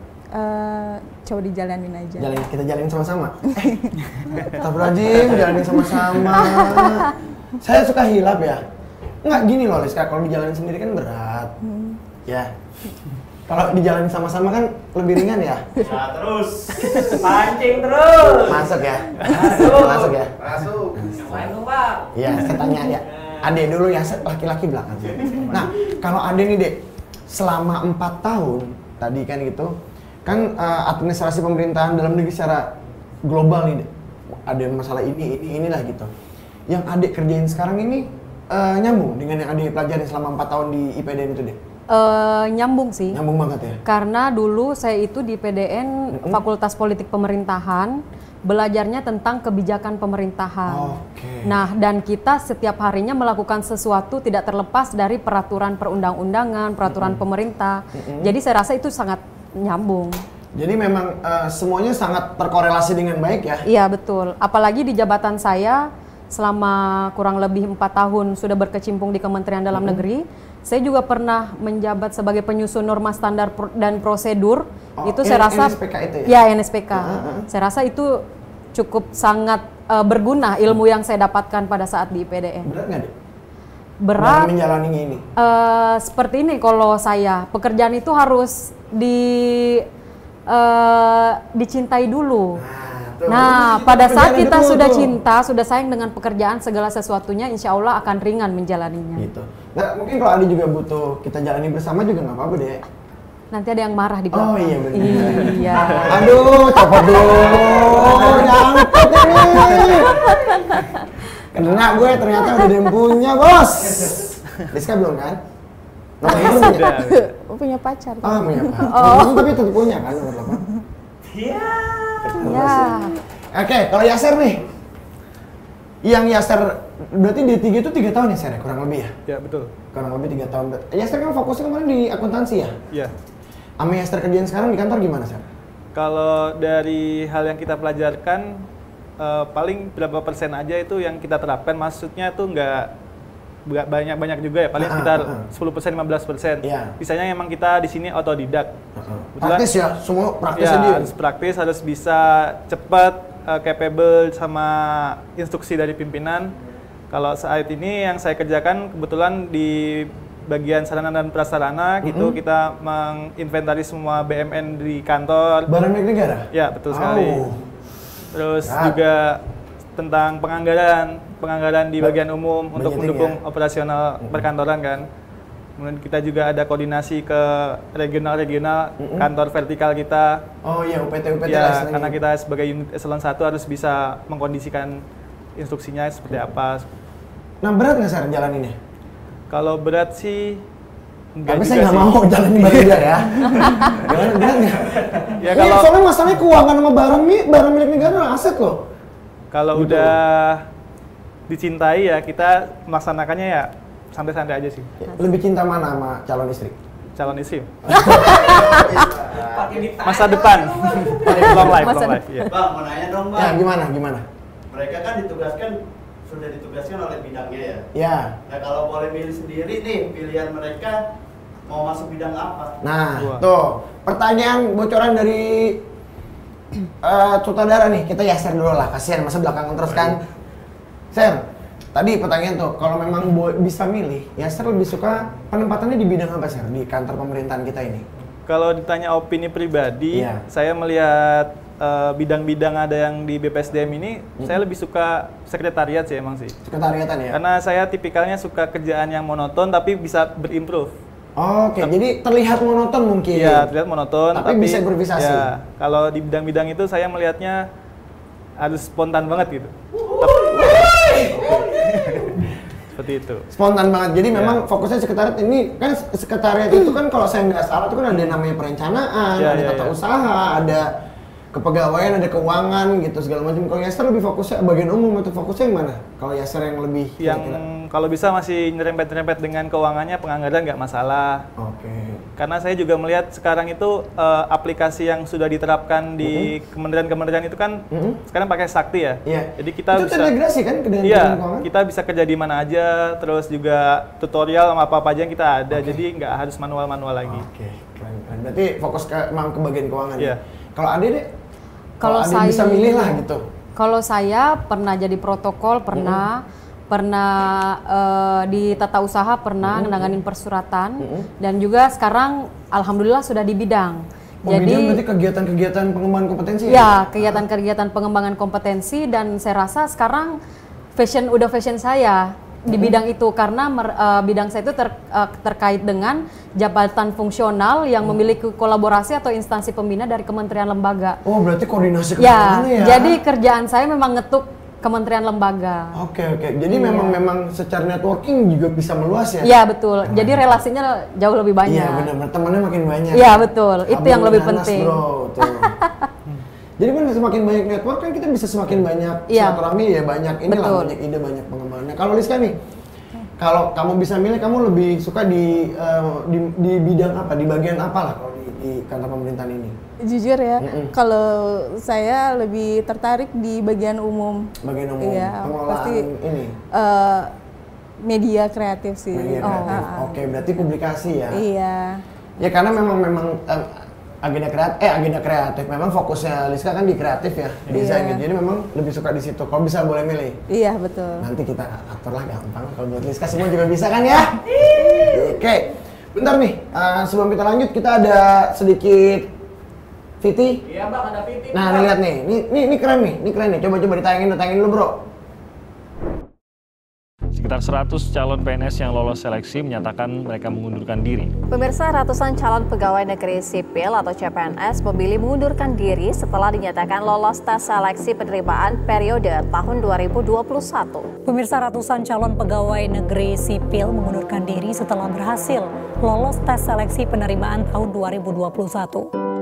S6: Coba dijalanin aja.
S1: Kita jalanin sama-sama. Astagfirullahaladzim, jalanin sama-sama. Saya suka hilap ya. Nggak gini loh Liska, kalau dijalanin sendiri kan berat. Ya. Kalau dijalanin sama-sama kan lebih ringan ya.
S2: Ya terus. Pancing terus.
S1: Masuk ya. Masuk ya.
S2: Ngapain dong Bang?
S1: Iya, saya tanya ya. Ade dulu ya, laki-laki belakang. Nah, kalau Ade nih Dek, selama 4 tahun tadi kan gitu, kan administrasi pemerintahan dalam negeri secara global nih Dek. Ada masalah inilah gitu. Yang Ade kerjain sekarang ini nyambung dengan yang Ade pelajari selama 4 tahun di IPDN itu Dek?
S4: Nyambung sih.
S1: Nyambung banget ya?
S4: Karena dulu saya itu di PDN Fakultas Politik Pemerintahan, belajarnya tentang kebijakan pemerintahan. Nah, dan kita setiap harinya melakukan sesuatu tidak terlepas dari peraturan perundang-undangan, peraturan pemerintah. Jadi saya rasa itu sangat nyambung.
S1: Jadi memang semuanya sangat terkorelasi dengan baik ya?
S4: Iya, betul. Apalagi di jabatan saya selama kurang lebih 4 tahun sudah berkecimpung di Kementerian Dalam Negeri. Saya juga pernah menjabat sebagai penyusun norma standar dan prosedur. Itu saya rasa
S1: NSPK itu ya?
S4: Ya, NSPK. Saya rasa itu cukup sangat berguna ilmu yang saya dapatkan pada saat di IPDN.
S1: Berat nggak Dek?
S4: Berat.
S1: Dalam menjalani ini?
S4: Seperti ini kalau saya, pekerjaan itu harus dicintai dulu. Nah, pada saat kita sudah cinta, sudah sayang dengan pekerjaan, segala sesuatunya insya Allah akan ringan menjalaninya.
S1: Gitu. Nah, mungkin kalau Adi juga butuh kita jalani bersama juga nggak apa-apa deh.
S4: Nanti ada yang marah di belakang.
S1: Oh iya benar.
S4: Iya.
S1: Aduh, copot dulu. Nyangkut ini. Kena gue ternyata udah ada yang punya, Bos. Rizka belum kan? Nomor lu punya?
S6: Punya pacar.
S1: Punya pacar. Tapi tetap punya kan nomor 8?
S2: Iya.
S6: Ya.
S1: Oke, kalau Yaser nih. Yang Yaser berarti D3 itu 3 tahun ya, Ser? Kurang lebih ya?
S3: Ya, betul.
S1: Kurang lebih 3 tahun. Yaser kan fokusnya kemarin di akuntansi ya?
S3: Iya.
S1: Sama Yaser kerjaan sekarang di kantor gimana, Ser?
S3: Kalau dari hal yang kita pelajarkan, paling berapa persen aja itu yang kita terapkan, maksudnya tuh nggak banyak juga ya, paling sekitar 10% 15%.
S1: Iya.
S3: Sisanya emang kita di sini otodidak.
S1: Praktis ya, semua praktis
S3: Ya,
S1: sendiri.
S3: harus praktis, harus bisa cepat, capable sama instruksi dari pimpinan. Kalau saat ini yang saya kerjakan kebetulan di bagian sarana dan prasarana gitu, kita menginventaris semua BMN di kantor.
S1: Barang milik negara?
S3: Ya, betul sekali. Terus juga tentang penganggaran di bagian umum untuk mendukung operasional perkantoran kan. Kemudian kita juga ada koordinasi ke regional-regional kantor vertikal kita.
S1: Oh iya, UPT
S3: Ya, karena kita sebagai unit eselon 1 harus bisa mengkondisikan instruksinya seperti apa.
S1: Nah, berat nggak, Sar, jalaninnya?
S3: Kalau berat sih enggak
S1: tapi
S3: juga
S1: saya nggak
S3: sih.
S1: mau jalanin barang dia ya. Gimana, berat nggak?
S3: Ya,
S1: Iya,
S3: kalau
S1: soalnya masalahnya keuangan sama barang milik negara aset loh.
S3: kalau
S1: Gitu.
S3: udah dicintai ya kita melaksanakannya ya santai-santai aja sih.
S1: Lebih cinta mana sama calon istri?
S3: Calon istri.
S2: Pakai ditanya.
S3: Masa depan. long life. Iya.
S7: Bang, mau nanya dong,
S1: Ya,
S7: Bang.
S1: gimana?
S7: Mereka kan sudah ditugaskan oleh bidangnya ya.
S1: Ya.
S7: Nah, kalau boleh milih sendiri nih, pilihan mereka mau masuk bidang apa?
S1: Nah,
S3: Wah.
S1: tuh pertanyaan bocoran dari sutradara nih. Kita Yaser dulu lah, kasihan masa belakangan terus kan. Ser, tadi pertanyaan tuh, kalau memang bisa milih, Yaser lebih suka penempatannya di bidang apa, Ser, di kantor pemerintahan kita ini?
S3: Kalau ditanya opini pribadi,
S1: Iya.
S3: saya melihat bidang-bidang ada yang di BPSDM ini, saya lebih suka sekretariat sih emang sih.
S1: Sekretariatan ya?
S3: Karena saya tipikalnya suka kerjaan yang monoton tapi bisa berimprove.
S1: Oke, jadi terlihat monoton mungkin.
S3: Iya, terlihat monoton
S1: Tapi bisa improvisasi.
S3: Ya, kalau di bidang-bidang itu saya melihatnya harus spontan banget gitu. Seperti itu.
S1: Spontan banget. Jadi
S3: Ya.
S1: memang fokusnya sekretariat ini kan sekretariat itu kan kalau saya nggak salah itu kan ada namanya perencanaan,
S3: Ya,
S1: ada
S3: ya,
S1: tata
S3: ya.
S1: usaha, ada kepegawaian, ada keuangan gitu segala macam. Kalau Yaser lebih fokusnya bagian umum atau fokusnya yang mana? Kalau Yaser yang lebih
S3: Yang kalau bisa masih nyerempet-nyerempet dengan keuangannya, penganggaran nggak masalah.
S1: Oke.
S3: Karena saya juga melihat sekarang itu aplikasi yang sudah diterapkan di kementerian-kementerian itu kan sekarang pakai Sakti ya.
S1: Iya.
S3: Jadi kita
S1: itu
S3: bisa
S1: terintegrasi kan ke dengan
S3: Iya,
S1: keuangan?
S3: kita bisa kerja di mana aja, terus juga tutorial sama apa-apa aja yang kita ada. Jadi nggak harus manual-manual lagi.
S1: Oke, keren. Berarti fokus emang ke bagian keuangan.
S3: Iya.
S1: Kalau Ade deh,
S4: Kalau
S1: Ade
S4: saya
S1: bisa milih lah gitu.
S4: Kalau saya pernah jadi protokol, pernah di tata usaha, pernah nanganin persuratan, dan juga sekarang alhamdulillah sudah di bidang.
S1: Bidang berarti kegiatan-kegiatan pengembangan kompetensi
S4: Ya, kegiatan-kegiatan pengembangan kompetensi, dan saya rasa sekarang udah fashion saya di bidang itu karena bidang saya itu terkait dengan jabatan fungsional yang memiliki kolaborasi atau instansi pembina dari kementerian lembaga.
S1: Oh, berarti koordinasi ke
S4: Ya,
S1: mana ya?
S4: jadi kerjaan saya memang ngetuk kementerian lembaga.
S1: Oke. Jadi memang secara networking juga bisa meluas ya?
S4: Iya, betul. Jadi relasinya jauh lebih banyak.
S1: Iya, benar. Temannya makin banyak.
S4: Iya, betul. Itu yang lebih
S1: Nanas,
S4: penting.
S1: Bro, tuh. Jadi kan semakin banyak network kan kita bisa semakin banyak
S4: Iya.
S1: silaturahmi ya, banyak inilah,
S4: Betul.
S1: banyak ide, banyak pengembangan. Nah, kalau Rizka nih, kalau kamu bisa milih, kamu lebih suka di bidang apa, di bagian apa lah kalau di kantor pemerintahan ini?
S6: Jujur ya, kalau saya lebih tertarik di bagian umum.
S1: Bagian umum,
S6: Iya,
S1: pengelolaan
S6: pasti
S1: ini,
S6: media kreatif sih.
S1: media kreatif. Oke, berarti publikasi ya?
S6: Iya.
S1: Ya karena memang agenda kreatif. Memang fokusnya Rizka kan di kreatif ya, desain gitu. Jadi memang lebih suka di situ. Kalau bisa boleh milih.
S6: Iya, betul.
S1: Nanti kita atur lah gampang. Kalau buat Rizka semua juga bisa kan ya? Oke. Bentar nih, sebelum kita lanjut kita ada sedikit Viti.
S2: Iya bang, ada Viti.
S1: Nah, nih lihat nih. Ini keren nih. Ini keren nih. Coba ditayangin dulu, bro.
S8: Sekitar 100 calon PNS yang lolos seleksi menyatakan mereka mengundurkan diri.
S9: Pemirsa, ratusan calon pegawai negeri sipil atau CPNS memilih mengundurkan diri setelah dinyatakan lolos tes seleksi penerimaan periode tahun 2021.
S10: Pemirsa, ratusan calon pegawai negeri sipil mengundurkan diri setelah berhasil lolos tes seleksi penerimaan tahun 2021.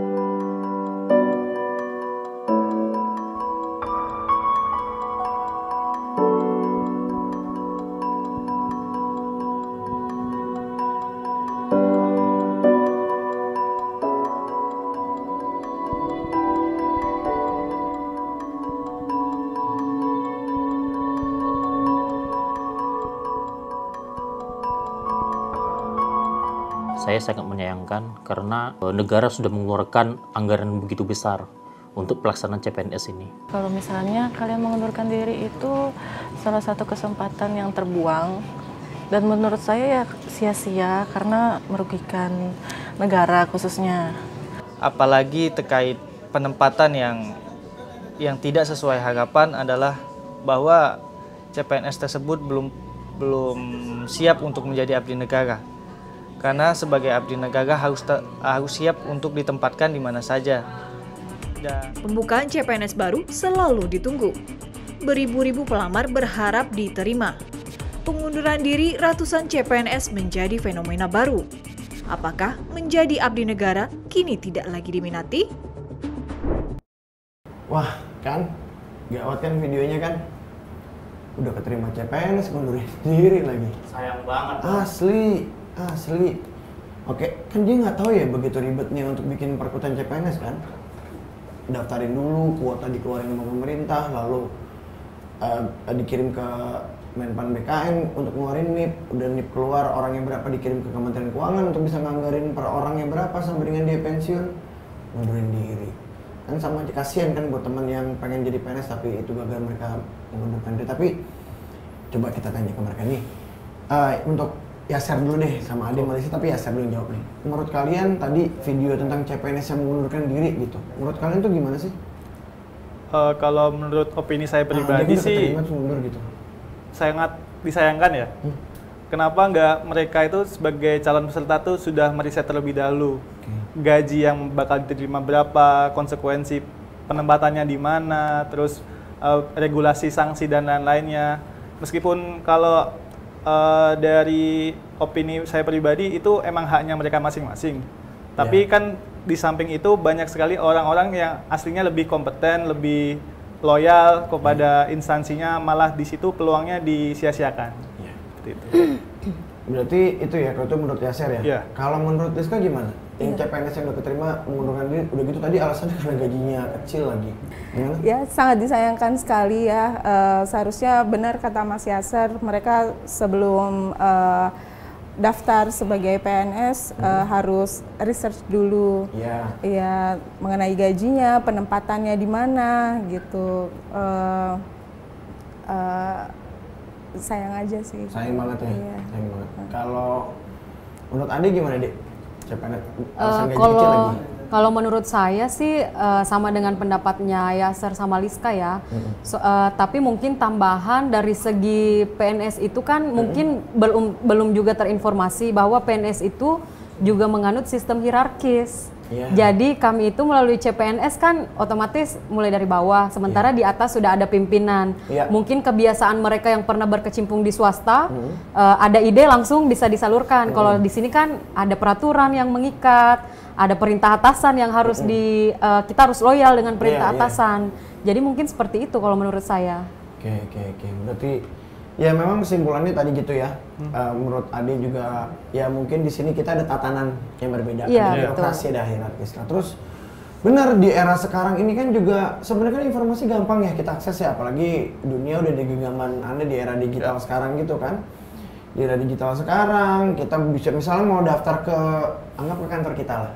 S11: Saya sangat menyayangkan karena negara sudah mengeluarkan anggaran begitu besar untuk pelaksanaan CPNS ini.
S12: Kalau misalnya kalian mengundurkan diri itu salah satu kesempatan yang terbuang, dan menurut saya ya sia-sia karena merugikan negara khususnya.
S3: Apalagi terkait penempatan yang tidak sesuai harapan adalah bahwa CPNS tersebut belum siap untuk menjadi abdi negara. Karena sebagai abdi negara harus siap untuk ditempatkan di mana saja.
S13: Pembukaan CPNS baru selalu ditunggu. Beribu-ribu pelamar berharap diterima. Pengunduran diri ratusan CPNS menjadi fenomena baru. Apakah menjadi abdi negara kini tidak lagi diminati?
S1: Wah, kan? Gawat kan videonya kan? Udah keterima CPNS, ngundurin diri lagi.
S7: Sayang banget.
S1: Asli. Oke, kan dia nggak tahu ya begitu ribetnya untuk bikin perkutan CPNS kan? Daftarin dulu, kuota dikeluarin sama pemerintah, lalu dikirim ke Menpan BKN untuk ngeluarin NIP. Udah NIP keluar, orangnya berapa dikirim ke Kementerian Keuangan untuk bisa nganggarin per orangnya berapa sampai dengan dia pensiun, ngundurin diri. Kan sama aja, kasihan kan buat teman yang pengen jadi PNS tapi itu gagal mereka mengundurkan diri. Tapi coba kita tanya ke mereka nih, untuk Yaser dulu deh sama Ade Malaysia, tapi Yaser dulu yang jawab nih. Menurut kalian tadi video tentang CPNS yang mengundurkan diri gitu, menurut kalian tuh gimana sih?
S3: Kalau menurut opini saya pribadi sih,
S1: gitu.
S3: Sangat disayangkan ya. Kenapa nggak mereka itu sebagai calon peserta tuh sudah meriset terlebih dahulu, gaji yang bakal diterima berapa, konsekuensi penempatannya di mana, terus regulasi sanksi dan lain-lainnya. Meskipun kalau dari opini saya pribadi itu emang haknya mereka masing-masing. Tapi kan di samping itu banyak sekali orang-orang yang aslinya lebih kompeten, lebih loyal kepada instansinya, malah di situ peluangnya disia-siakan. Seperti itu.
S1: Berarti itu ya, kalau itu menurut Yaser ya?
S3: Iya.
S1: Kalau menurut Rizka gimana? Yang CPNS yang udah keterima mengundurkan diri, udah gitu tadi alasannya karena gajinya kecil lagi. Gimana?
S6: Ya, sangat disayangkan sekali ya. Seharusnya benar kata Mas Yaser, mereka sebelum daftar sebagai PNS harus research dulu. Ya, mengenai gajinya, penempatannya di mana gitu. Sayang aja sih.
S1: Sayang banget ya.
S6: Iya.
S1: Sayang banget. Kalau menurut Ade gimana, Dek? CPNS alasan gaji kecil lagi.
S4: Kalau menurut saya sih sama dengan pendapatnya Yaser sama Liska ya. Tapi mungkin tambahan dari segi PNS itu kan mungkin belum juga terinformasi bahwa PNS itu juga menganut sistem hierarkis. Jadi kami itu melalui CPNS kan otomatis mulai dari bawah, sementara di atas sudah ada pimpinan. Mungkin kebiasaan mereka yang pernah berkecimpung di swasta, ada ide langsung bisa disalurkan. Kalau di sini kan ada peraturan yang mengikat, ada perintah atasan yang harus kita harus loyal dengan perintah atasan. Jadi mungkin seperti itu kalau menurut saya.
S1: Oke. Berarti ya memang kesimpulannya tadi gitu ya. Menurut Ade juga ya mungkin di sini kita ada tatanan yang berbeda, ada birokrasi, ada hierarkis. Nah, terus benar di era sekarang ini kan juga sebenarnya kan informasi gampang ya kita akses ya, apalagi dunia udah di genggaman Anda di era digital sekarang gitu kan. Di era digital sekarang kita bisa misalnya mau daftar ke anggap ke kantor kita lah.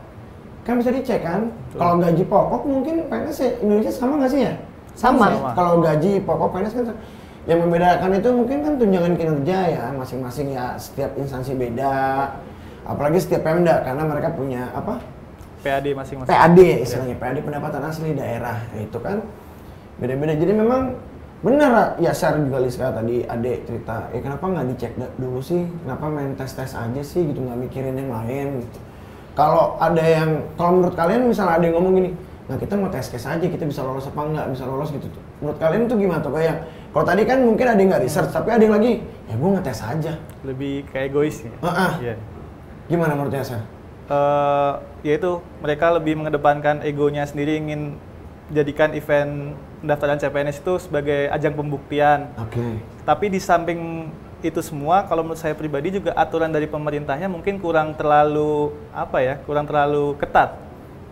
S1: Kan bisa dicek kan. Kalau gaji pokok mungkin PNS Indonesia sama nggak sih ya?
S4: Sama.
S1: Kalau gaji pokok PNS kan yang membedakan itu mungkin kan tunjangan kinerja ya, masing-masing ya, setiap instansi beda. Apalagi setiap Pemda karena mereka punya apa?
S3: PAD masing-masing.
S1: PAD istilahnya, PAD pendapatan asli daerah. Nah, itu kan beda-beda. Jadi memang Bener ya, share juga Liska tadi adek cerita, kenapa nggak dicek dulu sih, kenapa main tes aja sih gitu, nggak mikirin yang lain gitu. Kalau menurut kalian misalnya ada yang ngomong gini, nah kita mau tes aja, kita bisa lolos apa nggak, bisa lolos gitu tuh. Menurut kalian tuh gimana tuh? Kayak kalau tadi kan mungkin ada yang nggak research, tapi ada yang lagi, ya gue ngetes aja.
S3: Lebih kayak egois ya.
S1: Yeah. Gimana menurut Yasser?
S3: Yaitu mereka lebih mengedepankan egonya sendiri, ingin jadikan event pendaftaran CPNS itu sebagai ajang pembuktian. Tapi di samping itu semua, kalau menurut saya pribadi juga aturan dari pemerintahnya mungkin kurang terlalu ketat.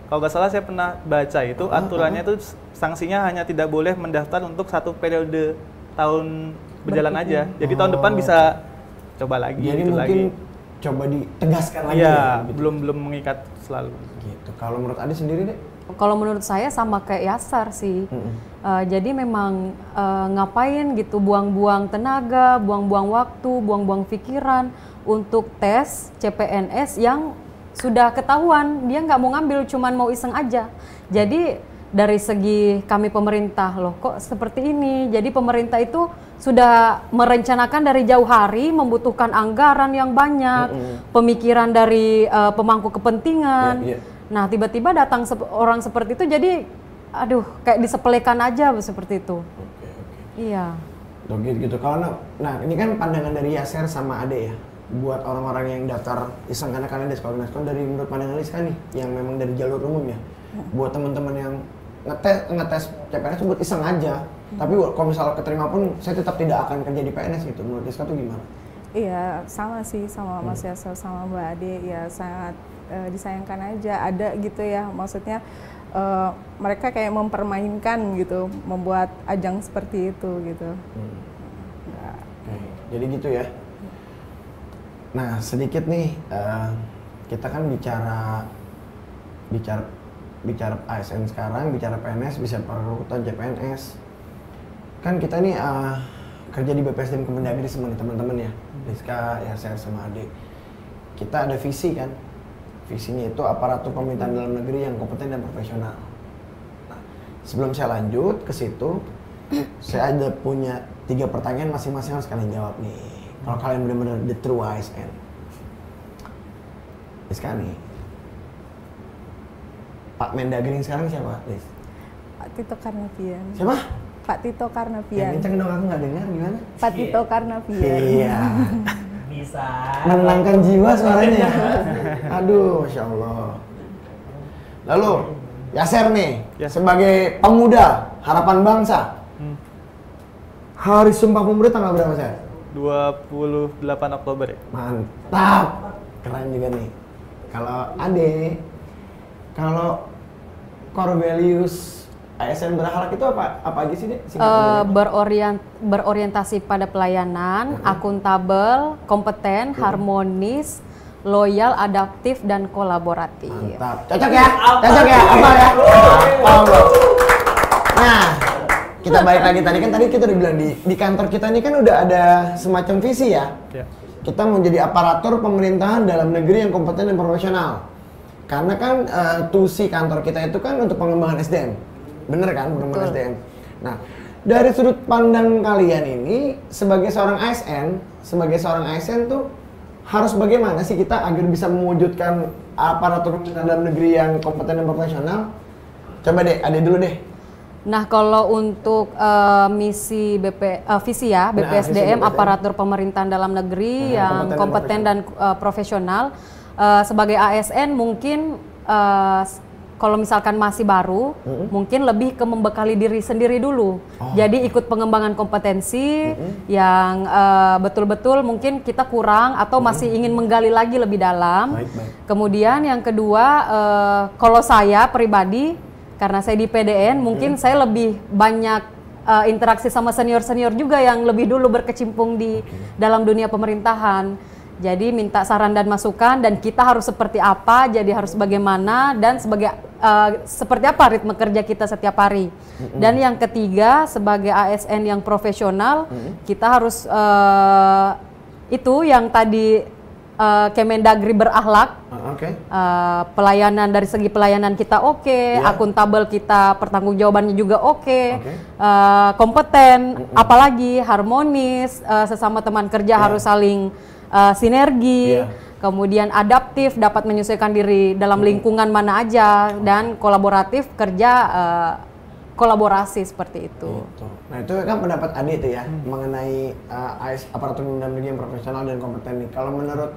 S3: Kalau nggak salah saya pernah baca itu aturannya itu sanksinya hanya tidak boleh mendaftar untuk satu periode tahun berjalan aja. Jadi tahun depan bisa coba lagi.
S1: Jadi
S3: itu
S1: mungkin
S3: lagi.
S1: Coba ditegaskan lagi.
S3: Iya,
S1: gitu.
S3: belum mengikat selalu.
S1: Gitu. Kalau menurut Adi sendiri deh?
S4: Kalau menurut saya sama kayak Yasser sih. Jadi memang ngapain gitu buang-buang tenaga, buang-buang waktu, buang-buang pikiran untuk tes CPNS yang sudah ketahuan dia nggak mau ngambil, cuman mau iseng aja. Jadi dari segi kami pemerintah, loh kok seperti ini. Jadi pemerintah itu sudah merencanakan dari jauh hari, membutuhkan anggaran yang banyak, pemikiran dari pemangku kepentingan. Nah tiba-tiba datang orang seperti itu, jadi aduh kayak disepelekan aja seperti itu. Iya.
S1: Gitu. Nah ini kan pandangan dari Yasser sama Ade ya, buat orang-orang yang daftar iseng karena kalian dari menurut pandangan Liska nih, yang memang dari jalur umum ya. Buat teman-teman yang ngetes CPNS buat iseng aja, tapi kalau misalnya keterima pun saya tetap tidak akan kerja di PNS gitu. Menurut Liska tuh gimana?
S6: Iya, sama sih sama Mas Yasser sama Mbak Ade, ya sangat disayangkan aja ada gitu ya, maksudnya mereka kayak mempermainkan gitu, membuat ajang seperti itu gitu.
S1: Jadi gitu ya. Nah sedikit nih, kita kan bicara ASN sekarang, bicara PNS, bisa perekrutan CPNS. Kan kita nih kerja di BPSDM Kemendagri sama teman-teman ya, Liska, Yasser sama Ade. Kita ada visi kan. Visinya itu aparatur pemerintahan dalam negeri yang kompeten dan profesional. Nah, sebelum saya lanjut ke situ, saya ada punya 3 pertanyaan, masing-masing harus kalian jawab nih. Kalau kalian benar-benar the true ASN. Sekarang nih, Pak Mendagri sekarang siapa, Liz?
S6: Pak Tito Karnavian.
S1: Siapa?
S6: Pak Tito Karnavian.
S1: Yang kenceng dong, aku nggak dengar, gimana?
S6: Pak Tito Karnavian.
S1: Iya.
S2: Bisa.
S1: Menenangkan jiwa suaranya. Aduh, Masya Allah. Lalu, Yasser nih, sebagai pemuda harapan bangsa, Hari Sumpah Pemuda tanggal berapa, Sir?
S3: 28 Oktober ya.
S1: Mantap. Keren juga nih. Kalau Ade, kalau core values ASN berakhlak itu apa aja sih, Dek?
S4: Berorientasi pada pelayanan, akuntabel, kompeten, harmonis, loyal, adaptif, dan kolaboratif.
S1: Mantap. Cocok ya? Cocok ya? Apa ya? Nah, kita balik lagi tadi kita udah bilang di kantor kita ini kan udah ada semacam visi ya. Kita mau jadi aparatur pemerintahan dalam negeri yang kompeten dan profesional. Karena kan tusi kantor kita itu kan untuk pengembangan SDM. Bener kan, pengembangan SDM. Nah, dari sudut pandang kalian ini sebagai seorang ASN tuh harus bagaimana sih kita agar bisa mewujudkan aparatur pemerintahan dalam negeri yang kompeten dan profesional? Coba deh, Ade dulu deh.
S4: Nah, kalau untuk misi visi ya, BPSDM, aparatur pemerintahan dalam negeri yang kompeten dan profesional, sebagai ASN mungkin kalau misalkan masih baru, mungkin lebih ke membekali diri sendiri dulu. Jadi ikut pengembangan kompetensi yang betul-betul mungkin kita kurang atau masih ingin menggali lagi lebih dalam. Kemudian yang kedua, kalau saya pribadi, karena saya di PDN, mungkin saya lebih banyak interaksi sama senior-senior juga yang lebih dulu berkecimpung di dalam dunia pemerintahan. Jadi minta saran dan masukan, dan kita harus seperti apa, jadi harus bagaimana, dan seperti apa ritme kerja kita setiap hari. Dan yang ketiga, sebagai ASN yang profesional, kita harus itu yang tadi Kemendagri berakhlak, Pelayanan dari segi pelayanan kita akuntabel kita, pertanggungjawabannya juga kompeten, apalagi harmonis, sesama teman kerja harus saling sinergi, kemudian adaptif, dapat menyesuaikan diri dalam lingkungan mana aja, dan kolaboratif kerja kolaborasi seperti itu.
S1: Nah itu kan pendapat Ade itu ya mengenai aparatur pendidikan yang profesional dan kompeten nih. Kalau menurut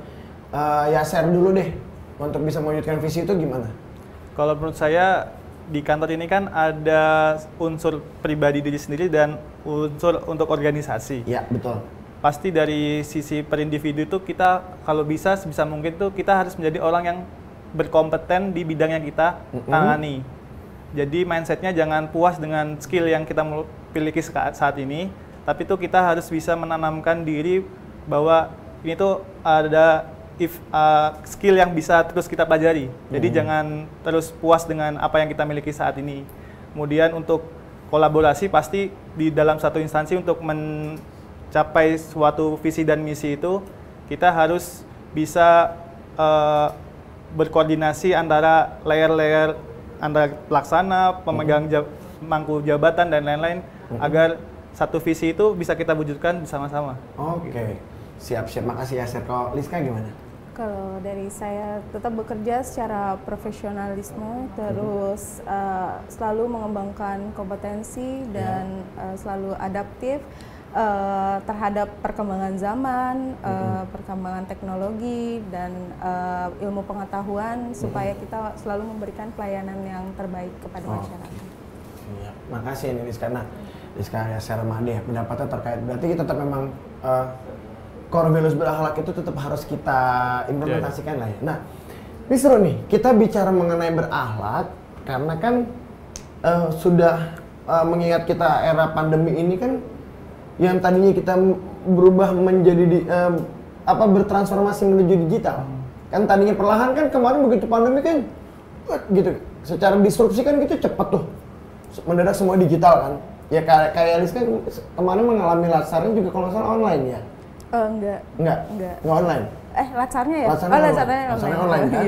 S1: Yasser dulu deh, untuk bisa mewujudkan visi itu gimana?
S3: Kalau menurut saya di kantor ini kan ada unsur pribadi diri sendiri dan unsur untuk organisasi.
S1: Ya betul.
S3: Pasti dari sisi per individu itu kita kalau bisa sebisa mungkin tuh kita harus menjadi orang yang berkompeten di bidang yang kita tangani. Jadi mindsetnya jangan puas dengan skill yang kita miliki saat ini, tapi tuh kita harus bisa menanamkan diri bahwa ini tuh ada skill yang bisa terus kita pelajari. Jadi jangan terus puas dengan apa yang kita miliki saat ini. Kemudian untuk kolaborasi pasti di dalam satu instansi untuk mencapai suatu visi dan misi itu kita harus bisa berkoordinasi antara layer-layer antara pelaksana, pemegang mangku jabatan dan lain-lain agar satu visi itu bisa kita wujudkan bersama-sama.
S1: Oke. Siap-siap, makasih ya Yasser. Kalau Liska gimana?
S6: Kalau dari saya tetap bekerja secara profesionalisme, terus selalu mengembangkan kompetensi dan selalu adaptif terhadap perkembangan zaman, perkembangan teknologi dan ilmu pengetahuan supaya kita selalu memberikan pelayanan yang terbaik kepada masyarakat.
S1: Iya, makasih ini Liska. Nah, Liska Yasser Made pendapatnya terkait berarti kita tetap memang core values berakhlak itu tetap harus kita implementasikan lah ya. Nah, ini seru nih, kita bicara mengenai berakhlak karena kan sudah mengingat kita era pandemi ini kan yang tadinya kita berubah menjadi bertransformasi menuju digital. Kan tadinya perlahan kan kemarin begitu pandemi kan gitu. Secara disrupsi kan gitu cepat tuh. Mendadak semua digital kan. Ya kayak Liska kemarin mengalami latsarnya juga kalau nggak salah online ya. Enggak online.
S6: Latsarnya ya?
S1: Latsarnya online kan?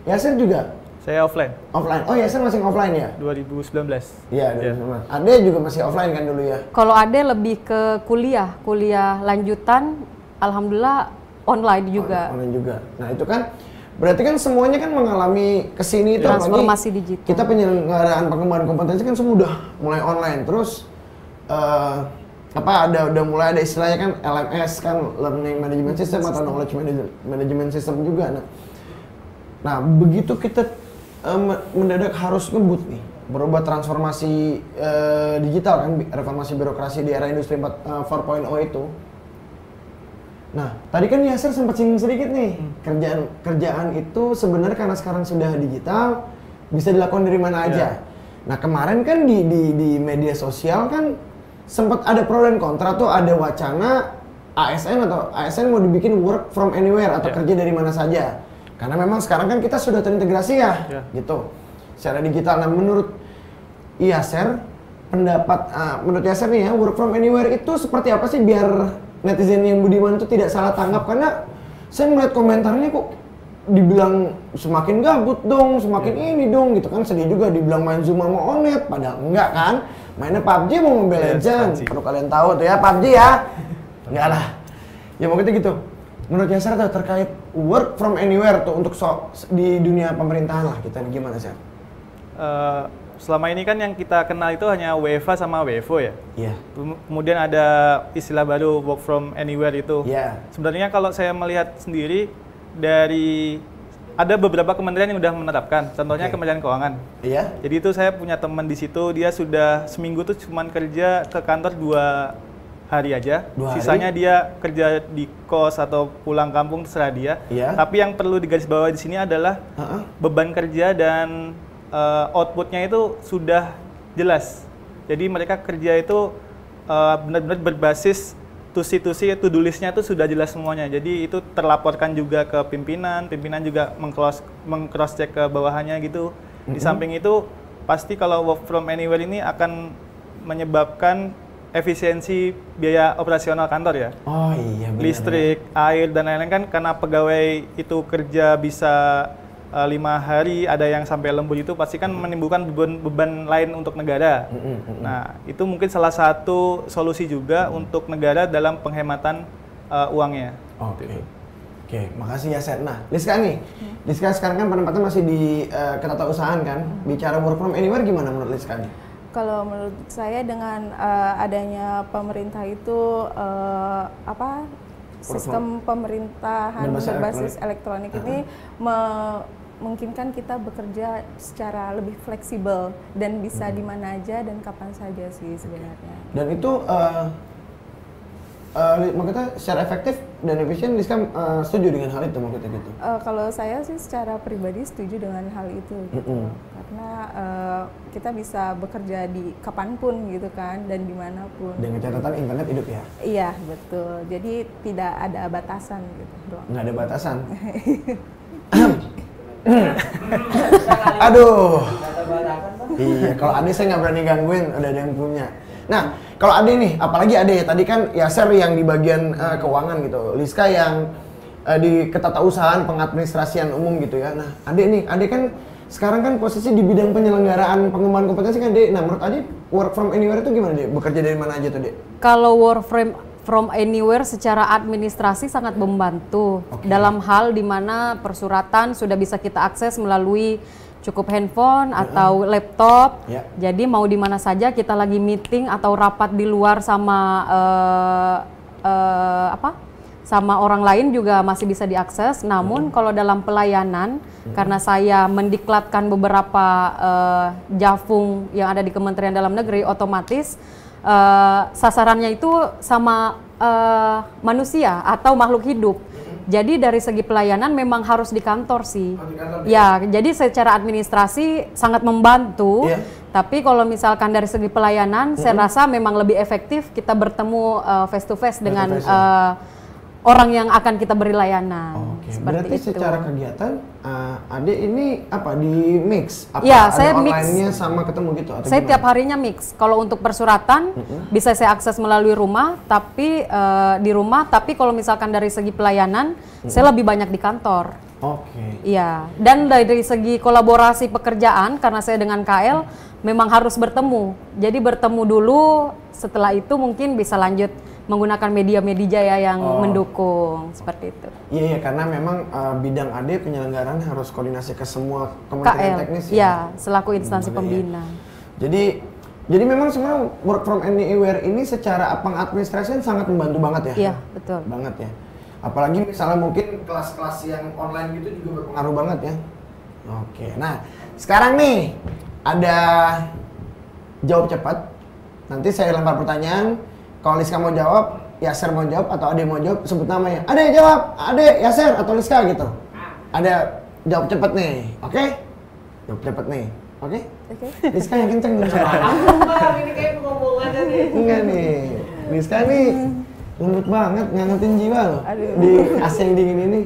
S1: Yasser juga?
S3: Saya offline.
S1: Offline. Oh Yasser masih offline ya?
S3: 2019.
S1: Iya, 2019. Ade juga masih offline kan dulu ya?
S4: Kalau Ade lebih ke kuliah lanjutan, alhamdulillah online juga.
S1: Online juga. Nah itu kan berarti kan semuanya kan mengalami kesini itu
S4: transformasi digital.
S1: Kita penyelenggaraan pengembangan kompetensi kan semua udah mulai online. Terus udah mulai ada istilahnya kan LMS kan, Learning Management System atau Knowledge Management System juga. Nah begitu kita mendadak harus ngebut nih, berubah transformasi digital kan, reformasi birokrasi di era industri 4.0 itu. Nah, tadi kan Yasser sempat singgung sedikit nih, kerjaan itu sebenarnya karena sekarang sudah digital, bisa dilakukan dari mana aja. Nah, kemarin kan di media sosial kan sempat ada pro dan kontra tuh, ada wacana ASN mau dibikin work from anywhere atau kerja dari mana saja. Karena memang sekarang kan kita sudah terintegrasi gitu, secara digital. Nah, menurut Yasser, menurut Yasser nih ya, work from anywhere itu seperti apa sih biar netizen yang budiman itu tidak salah tanggap? Karena saya melihat komentarnya kok dibilang semakin gabut dong, semakin ini dong gitu kan, sedih juga dibilang main Zoom sama Onet, padahal enggak kan, mainnya PUBG mau Mobile Legends, perlu kalian tahu tuh ya PUBG ya, enggak lah, ya mungkin gitu. Menurut Yasser tuh terkait work from anywhere tuh untuk di dunia pemerintahan lah, kita gimana sih?
S3: Selama ini kan yang kita kenal itu hanya WFA sama WFO ya.
S1: Iya.
S3: Kemudian ada istilah baru work from anywhere itu.
S1: Iya.
S3: Sebenarnya kalau saya melihat sendiri ada beberapa kementerian yang sudah menerapkan. Contohnya Kementerian Keuangan.
S1: Iya.
S3: Jadi itu saya punya teman di situ, dia sudah seminggu tuh cuma kerja ke kantor 2 hari aja. Sisanya dia kerja di kos atau pulang kampung terserah dia.
S1: Iya.
S3: Tapi yang perlu digarisbawahi di sini adalah beban kerja dan outputnya itu sudah jelas. Jadi mereka kerja itu benar-benar berbasis tusi-tusi, to-do list-nya itu sudah jelas semuanya. Jadi itu terlaporkan juga ke pimpinan juga meng-cross check ke bawahannya gitu. Di samping itu pasti kalau work from anywhere ini akan menyebabkan efisiensi biaya operasional kantor ya.
S1: Oh iya benar.
S3: Listrik, air dan lain-lain kan karena pegawai itu kerja bisa 5 hari, ada yang sampai lembur, itu pasti kan menimbulkan beban lain untuk negara. Nah, itu mungkin salah satu solusi juga untuk negara dalam penghematan uangnya.
S1: Oke, makasih ya Ser. Nah, Liska nih, Liska sekarang kan penempatan masih di ketatausahaan kan. Bicara work from anywhere gimana menurut Liska nih?
S6: Kalau menurut saya dengan adanya pemerintah itu sistem pemerintahan berbasis elektronik ini memungkinkan kita bekerja secara lebih fleksibel dan bisa di mana aja dan kapan saja sih sebenarnya. Dan itu maksudnya secara efektif dan efisien, Liska setuju dengan hal itu maksudnya gitu? Kalau saya sih secara pribadi setuju dengan hal itu gitu. Karena kita bisa bekerja di kapanpun gitu kan dan dimanapun. Dengan catatan internet hidup ya? Iya betul, jadi tidak ada batasan gitu. Nggak ada batasan? Aduh. Iya, kalau Ade saya nggak berani gangguin, udah ada yang punya. Nah, kalau Ade nih, apalagi Ade tadi kan Yaser yang di bagian keuangan gitu, Liska yang di ketatausahaan pengadministrasian umum gitu ya. Nah, Ade nih, Ade kan sekarang kan posisi di bidang penyelenggaraan pengembangan kompetensi kan, Ade. Nah, menurut Ade work from anywhere itu gimana, Ade? Bekerja dari mana aja tuh, Ade? Kalau work from anywhere secara administrasi sangat membantu dalam hal di mana persuratan sudah bisa kita akses melalui cukup handphone atau laptop. Jadi mau di mana saja kita lagi meeting atau rapat di luar sama sama orang lain juga masih bisa diakses. Namun kalau dalam pelayanan, karena saya mendiklatkan beberapa jafung yang ada di Kementerian Dalam Negeri, otomatis sasarannya itu sama manusia atau makhluk hidup. Jadi dari segi pelayanan memang harus di kantor sih. Ya, jadi secara administrasi sangat membantu. Tapi kalau misalkan dari segi pelayanan, saya rasa memang lebih efektif kita bertemu face to face dengan orang yang akan kita beri layanan. Berarti itu. Secara kegiatan, Ade ini apa di mix? Apa ya, saya online-nya sama ketemu gitu? Atau saya tiap harinya mix. Kalau untuk persuratan bisa saya akses melalui rumah, tapi di rumah. Tapi kalau misalkan dari segi pelayanan, saya lebih banyak di kantor. Iya. Dan dari segi kolaborasi pekerjaan, karena saya dengan KL memang harus bertemu. Jadi bertemu dulu, setelah itu mungkin bisa lanjut menggunakan media-media yang mendukung seperti itu. Iya, karena memang bidang Ade penyelenggaraan harus koordinasi ke semua kementerian teknis ya. Selaku instansi pembina. Jadi memang sebenarnya work from anywhere ini secara pengadministrasian sangat membantu banget ya. Iya, betul. Banget ya. Apalagi misalnya mungkin kelas-kelas yang online gitu juga berpengaruh banget ya. Nah sekarang nih ada jawab cepat. Nanti saya lempar pertanyaan. Kalau Liska mau jawab, Yaser mau jawab, atau Ade mau jawab, sebut namanya. Ade jawab, Ade, Yaser, atau Liska gitu. Ada jawab cepat nih, oke? Jawab cepat nih, oke? Liska yang kenceng dong.
S2: Ini kayak ngomong aja nih.
S1: Enggak nih, Liska nih lembut banget, ngangetin jiwa loh. Di AC yang dingin ini.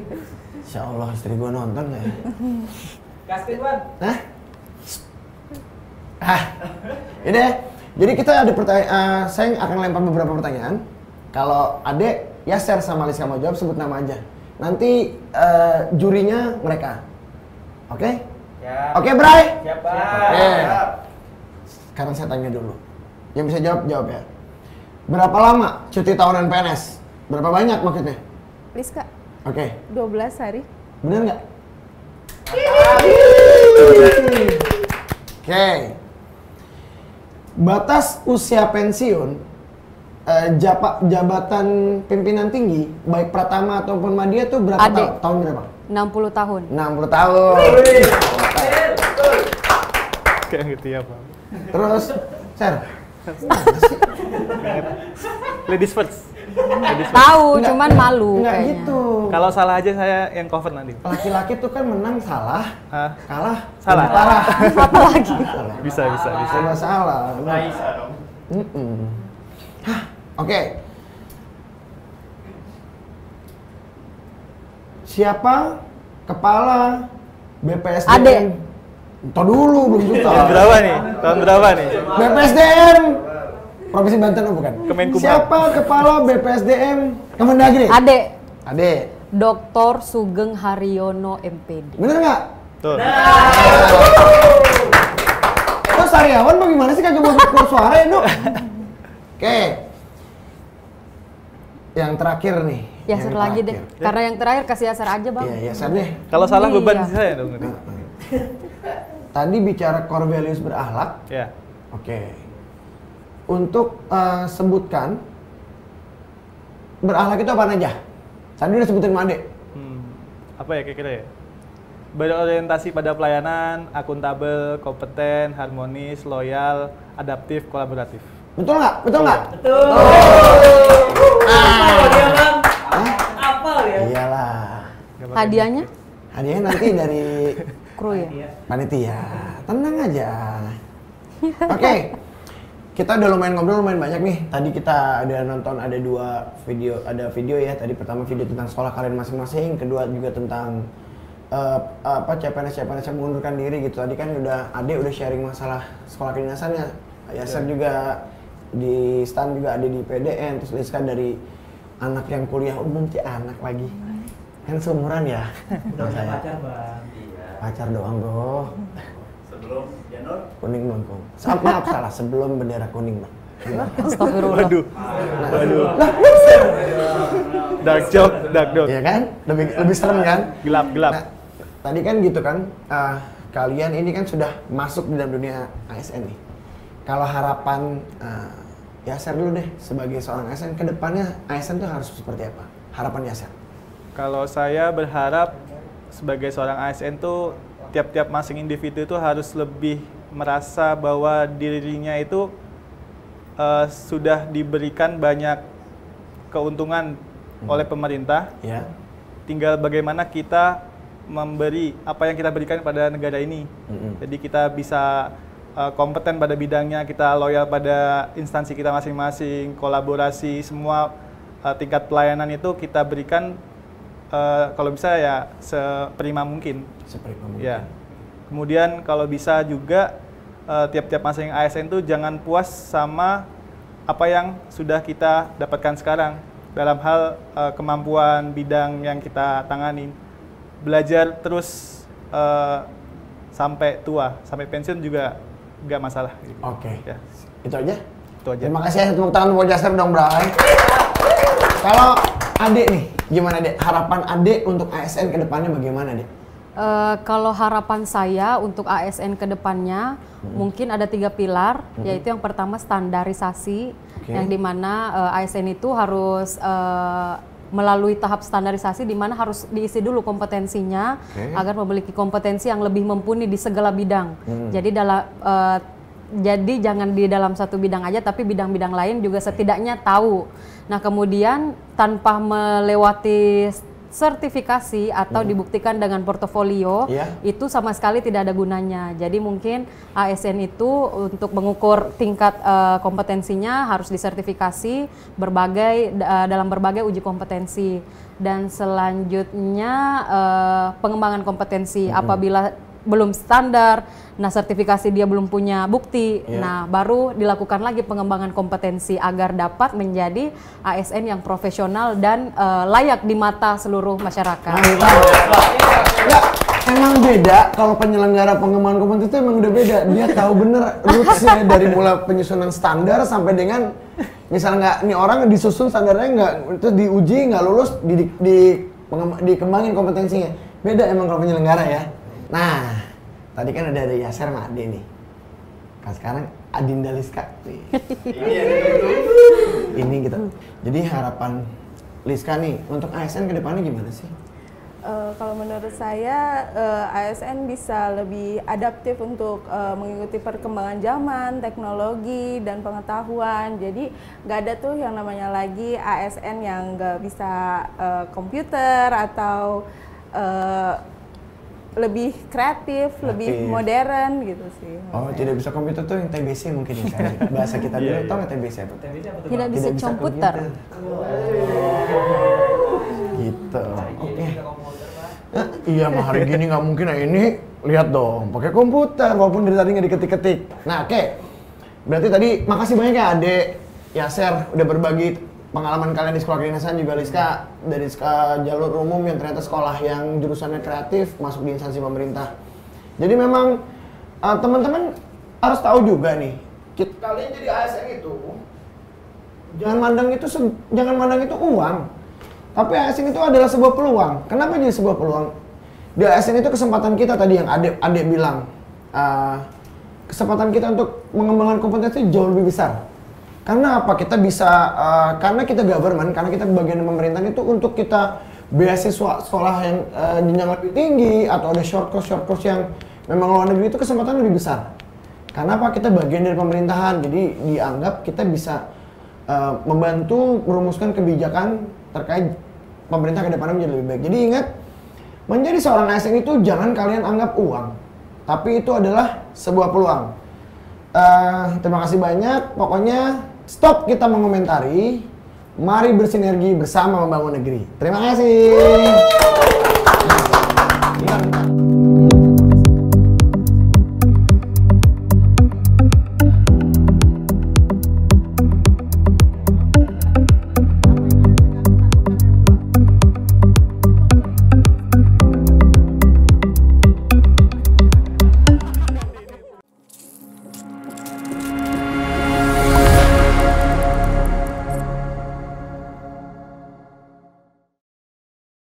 S1: Insya Allah istri gua nonton nggak ya?
S2: Kasih Bang.
S1: Ini jadi kita ada pertanyaan, saya akan lempar beberapa pertanyaan. Kalau Ade, Yaser sama Liska mau jawab, sebut nama aja. Nanti jurinya mereka. Oke? Oke, Bray?
S2: Siap,
S1: Sekarang saya tanya dulu. Yang bisa jawab, jawab ya. Berapa lama cuti tahunan PNS? Berapa banyak maksudnya? Liska. 12 hari. Bener nggak? Batas usia pensiun jabatan pimpinan tinggi baik Pratama ataupun Madya tuh berapa tahun berapa? 60 tahun. 60 tahun.
S3: Kayak gitu ya, Pak.
S1: Terus, Ser.
S3: Ladies first.
S4: Tahu, cuman malu.
S1: Enggak gitu.
S3: Kalau salah aja saya yang cover nanti.
S1: Laki-laki tuh kan menang salah, kalah
S3: salah.
S1: Parah.
S4: Apa lagi?
S3: Bisa.
S1: Salah.
S7: Raisa dong.
S1: Oke. Siapa kepala BPSDM?
S4: Ade.
S1: Tar dulu, belum susah.
S3: Tahun berapa nih?
S1: BPSDM Provinsi Banten bukan?
S3: Kemenkumham.
S1: Siapa kepala BPSDM Kemendagri?
S4: Ade.
S1: Ade.
S4: Dr. Sugeng Haryono MPD.
S1: Bener nggak?
S3: Tuh.
S1: Terus Sariawan bagaimana sih kagak mau keluar suara ya, Dok? Oke. Yang terakhir nih.
S4: Yaser lagi deh. Karena yang terakhir kasih Yaser aja, Bang.
S1: Iya, Yaser deh.
S3: Kalau salah beban saya dong.
S1: Tadi bicara core values berakhlak.
S3: Ya.
S1: Oke. Untuk sebutkan berakhlak itu apa aja? Tadi udah sebutin sama Ade.
S3: Apa ya kira-kira ya? Berorientasi pada pelayanan, akuntabel, kompeten, harmonis, loyal, adaptif, kolaboratif.
S1: Betul nggak? Betul nggak?
S2: Betul. Apa ya?
S1: Iyalah.
S4: Hadiahnya?
S1: Hadiahnya nanti dari
S4: kru ya?
S1: Panitia. Tenang aja. Oke. Kita udah lumayan ngobrol, lumayan banyak nih. Tadi kita ada nonton ada video ya. Tadi pertama video tentang sekolah kalian masing-masing, kedua juga tentang CPNS yang mengundurkan diri gitu. Tadi kan Ade udah sharing masalah sekolah kedinasannya. Yaser juga di STAN juga ada di PDN, terus Liska dari anak yang kuliah umum, anak lagi. Kan seumuran ya.
S2: Udah punya pacar, Bang.
S1: Pacar doang, Bro.
S7: Sebelum Janur
S1: kuning dong, Kong. Maaf salah, sebelum bendera kuning, Bang.
S4: Astagfirullah.
S3: Waduh. Dark joke.
S1: Iya kan? Lebih serem kan?
S3: Gelap.
S1: Nah, tadi kan gitu kan, kalian ini kan sudah masuk di dalam dunia ASN nih. Kalau harapan Yaser dulu deh, sebagai seorang ASN, ke depannya ASN tuh harus seperti apa? Harapan Yaser?
S3: Kalau saya berharap sebagai seorang ASN tuh tiap-tiap masing individu itu harus lebih merasa bahwa dirinya itu sudah diberikan banyak keuntungan oleh pemerintah.
S1: Ya.
S3: Tinggal bagaimana kita memberi apa yang kita berikan pada negara ini. Jadi kita bisa kompeten pada bidangnya, kita loyal pada instansi kita masing-masing, kolaborasi, semua tingkat pelayanan itu kita berikan kalau bisa ya seprima mungkin. Ya. Kemudian kalau bisa juga tiap-tiap masing ASN itu jangan puas sama apa yang sudah kita dapatkan sekarang dalam hal kemampuan bidang yang kita tangani. Belajar terus sampai tua, sampai pensiun juga nggak masalah.
S1: Oke.
S3: Ya.
S1: Itu aja?
S3: Itu aja.
S1: Terima kasih ya, tepuk tangan buat Yaser dong, Bray. Kalau Ade nih, gimana Ade? Harapan Ade untuk ASN ke depannya bagaimana, Ade?
S4: Kalau harapan saya untuk ASN ke depannya mungkin ada 3 pilar, yaitu yang pertama standarisasi, yang dimana ASN itu harus melalui tahap standarisasi di mana harus diisi dulu kompetensinya agar memiliki kompetensi yang lebih mumpuni di segala bidang. Jadi jangan di dalam satu bidang aja, tapi bidang-bidang lain juga setidaknya tahu. Nah kemudian tanpa melewati sertifikasi atau dibuktikan dengan portofolio, itu sama sekali tidak ada gunanya. Jadi mungkin ASN itu untuk mengukur tingkat kompetensinya harus disertifikasi dalam berbagai uji kompetensi. Dan selanjutnya pengembangan kompetensi apabila belum standar, nah sertifikasi dia belum punya bukti, nah baru dilakukan lagi pengembangan kompetensi agar dapat menjadi ASN yang profesional dan layak di mata seluruh masyarakat.
S1: Enggak, emang beda kalau penyelenggara pengembangan kompetensi itu emang udah beda. Dia tahu bener rootsnya dari mulai penyusunan standar sampai dengan misalnya nggak, nih orang disusun standarnya nggak, itu diuji nggak lulus, dikembangin kompetensinya. Beda emang kalau penyelenggara ya. Nah, tadi kan ada Yaser sama Ade nih. Kan sekarang Adinda Liska. Ini gitu. Jadi harapan Liska nih untuk ASN ke depannya gimana sih?
S6: Kalau menurut saya ASN bisa lebih adaptif untuk mengikuti perkembangan zaman, teknologi dan pengetahuan. Jadi nggak ada tuh yang namanya lagi ASN yang nggak bisa komputer atau lebih kreatif, lebih modern gitu sih.
S1: Oh, tidak bisa komputer tuh yang TBC mungkin ya. Bahasa kita dulu tau nggak TBC apa?
S4: Tidak bisa komputer.
S1: Gitu. Oke. Iya, mah hari gini nggak mungkin. Nah ini lihat dong, pakai komputer walaupun dari tadi nggak diketik-ketik. Nah, oke. Berarti tadi makasih banyak ya Ade, Yaser udah berbagi pengalaman kalian di sekolah kedinasan, juga Liska dari jalur umum yang ternyata sekolah yang jurusannya kreatif masuk di instansi pemerintah. Jadi memang teman-teman harus tahu juga nih, kalian jadi ASN itu jangan mandang itu uang. Tapi ASN itu adalah sebuah peluang. Kenapa jadi sebuah peluang? Di ASN itu kesempatan kita tadi yang Adek bilang. Kesempatan kita untuk mengembangkan kompetensi jauh lebih besar. Karena apa? Kita bisa, karena kita government, karena kita bagian pemerintahan itu untuk kita beasiswa sekolah yang jenjang lebih tinggi atau ada short course yang memang luar negeri itu kesempatan lebih besar. Karena apa? Kita bagian dari pemerintahan, jadi dianggap kita bisa membantu merumuskan kebijakan terkait pemerintah ke depannya menjadi lebih baik. Jadi ingat, menjadi seorang ASN itu jangan kalian anggap uang, tapi itu adalah sebuah peluang. Terima kasih banyak. Pokoknya stop kita mengomentari. Mari bersinergi bersama membangun negeri. Terima kasih.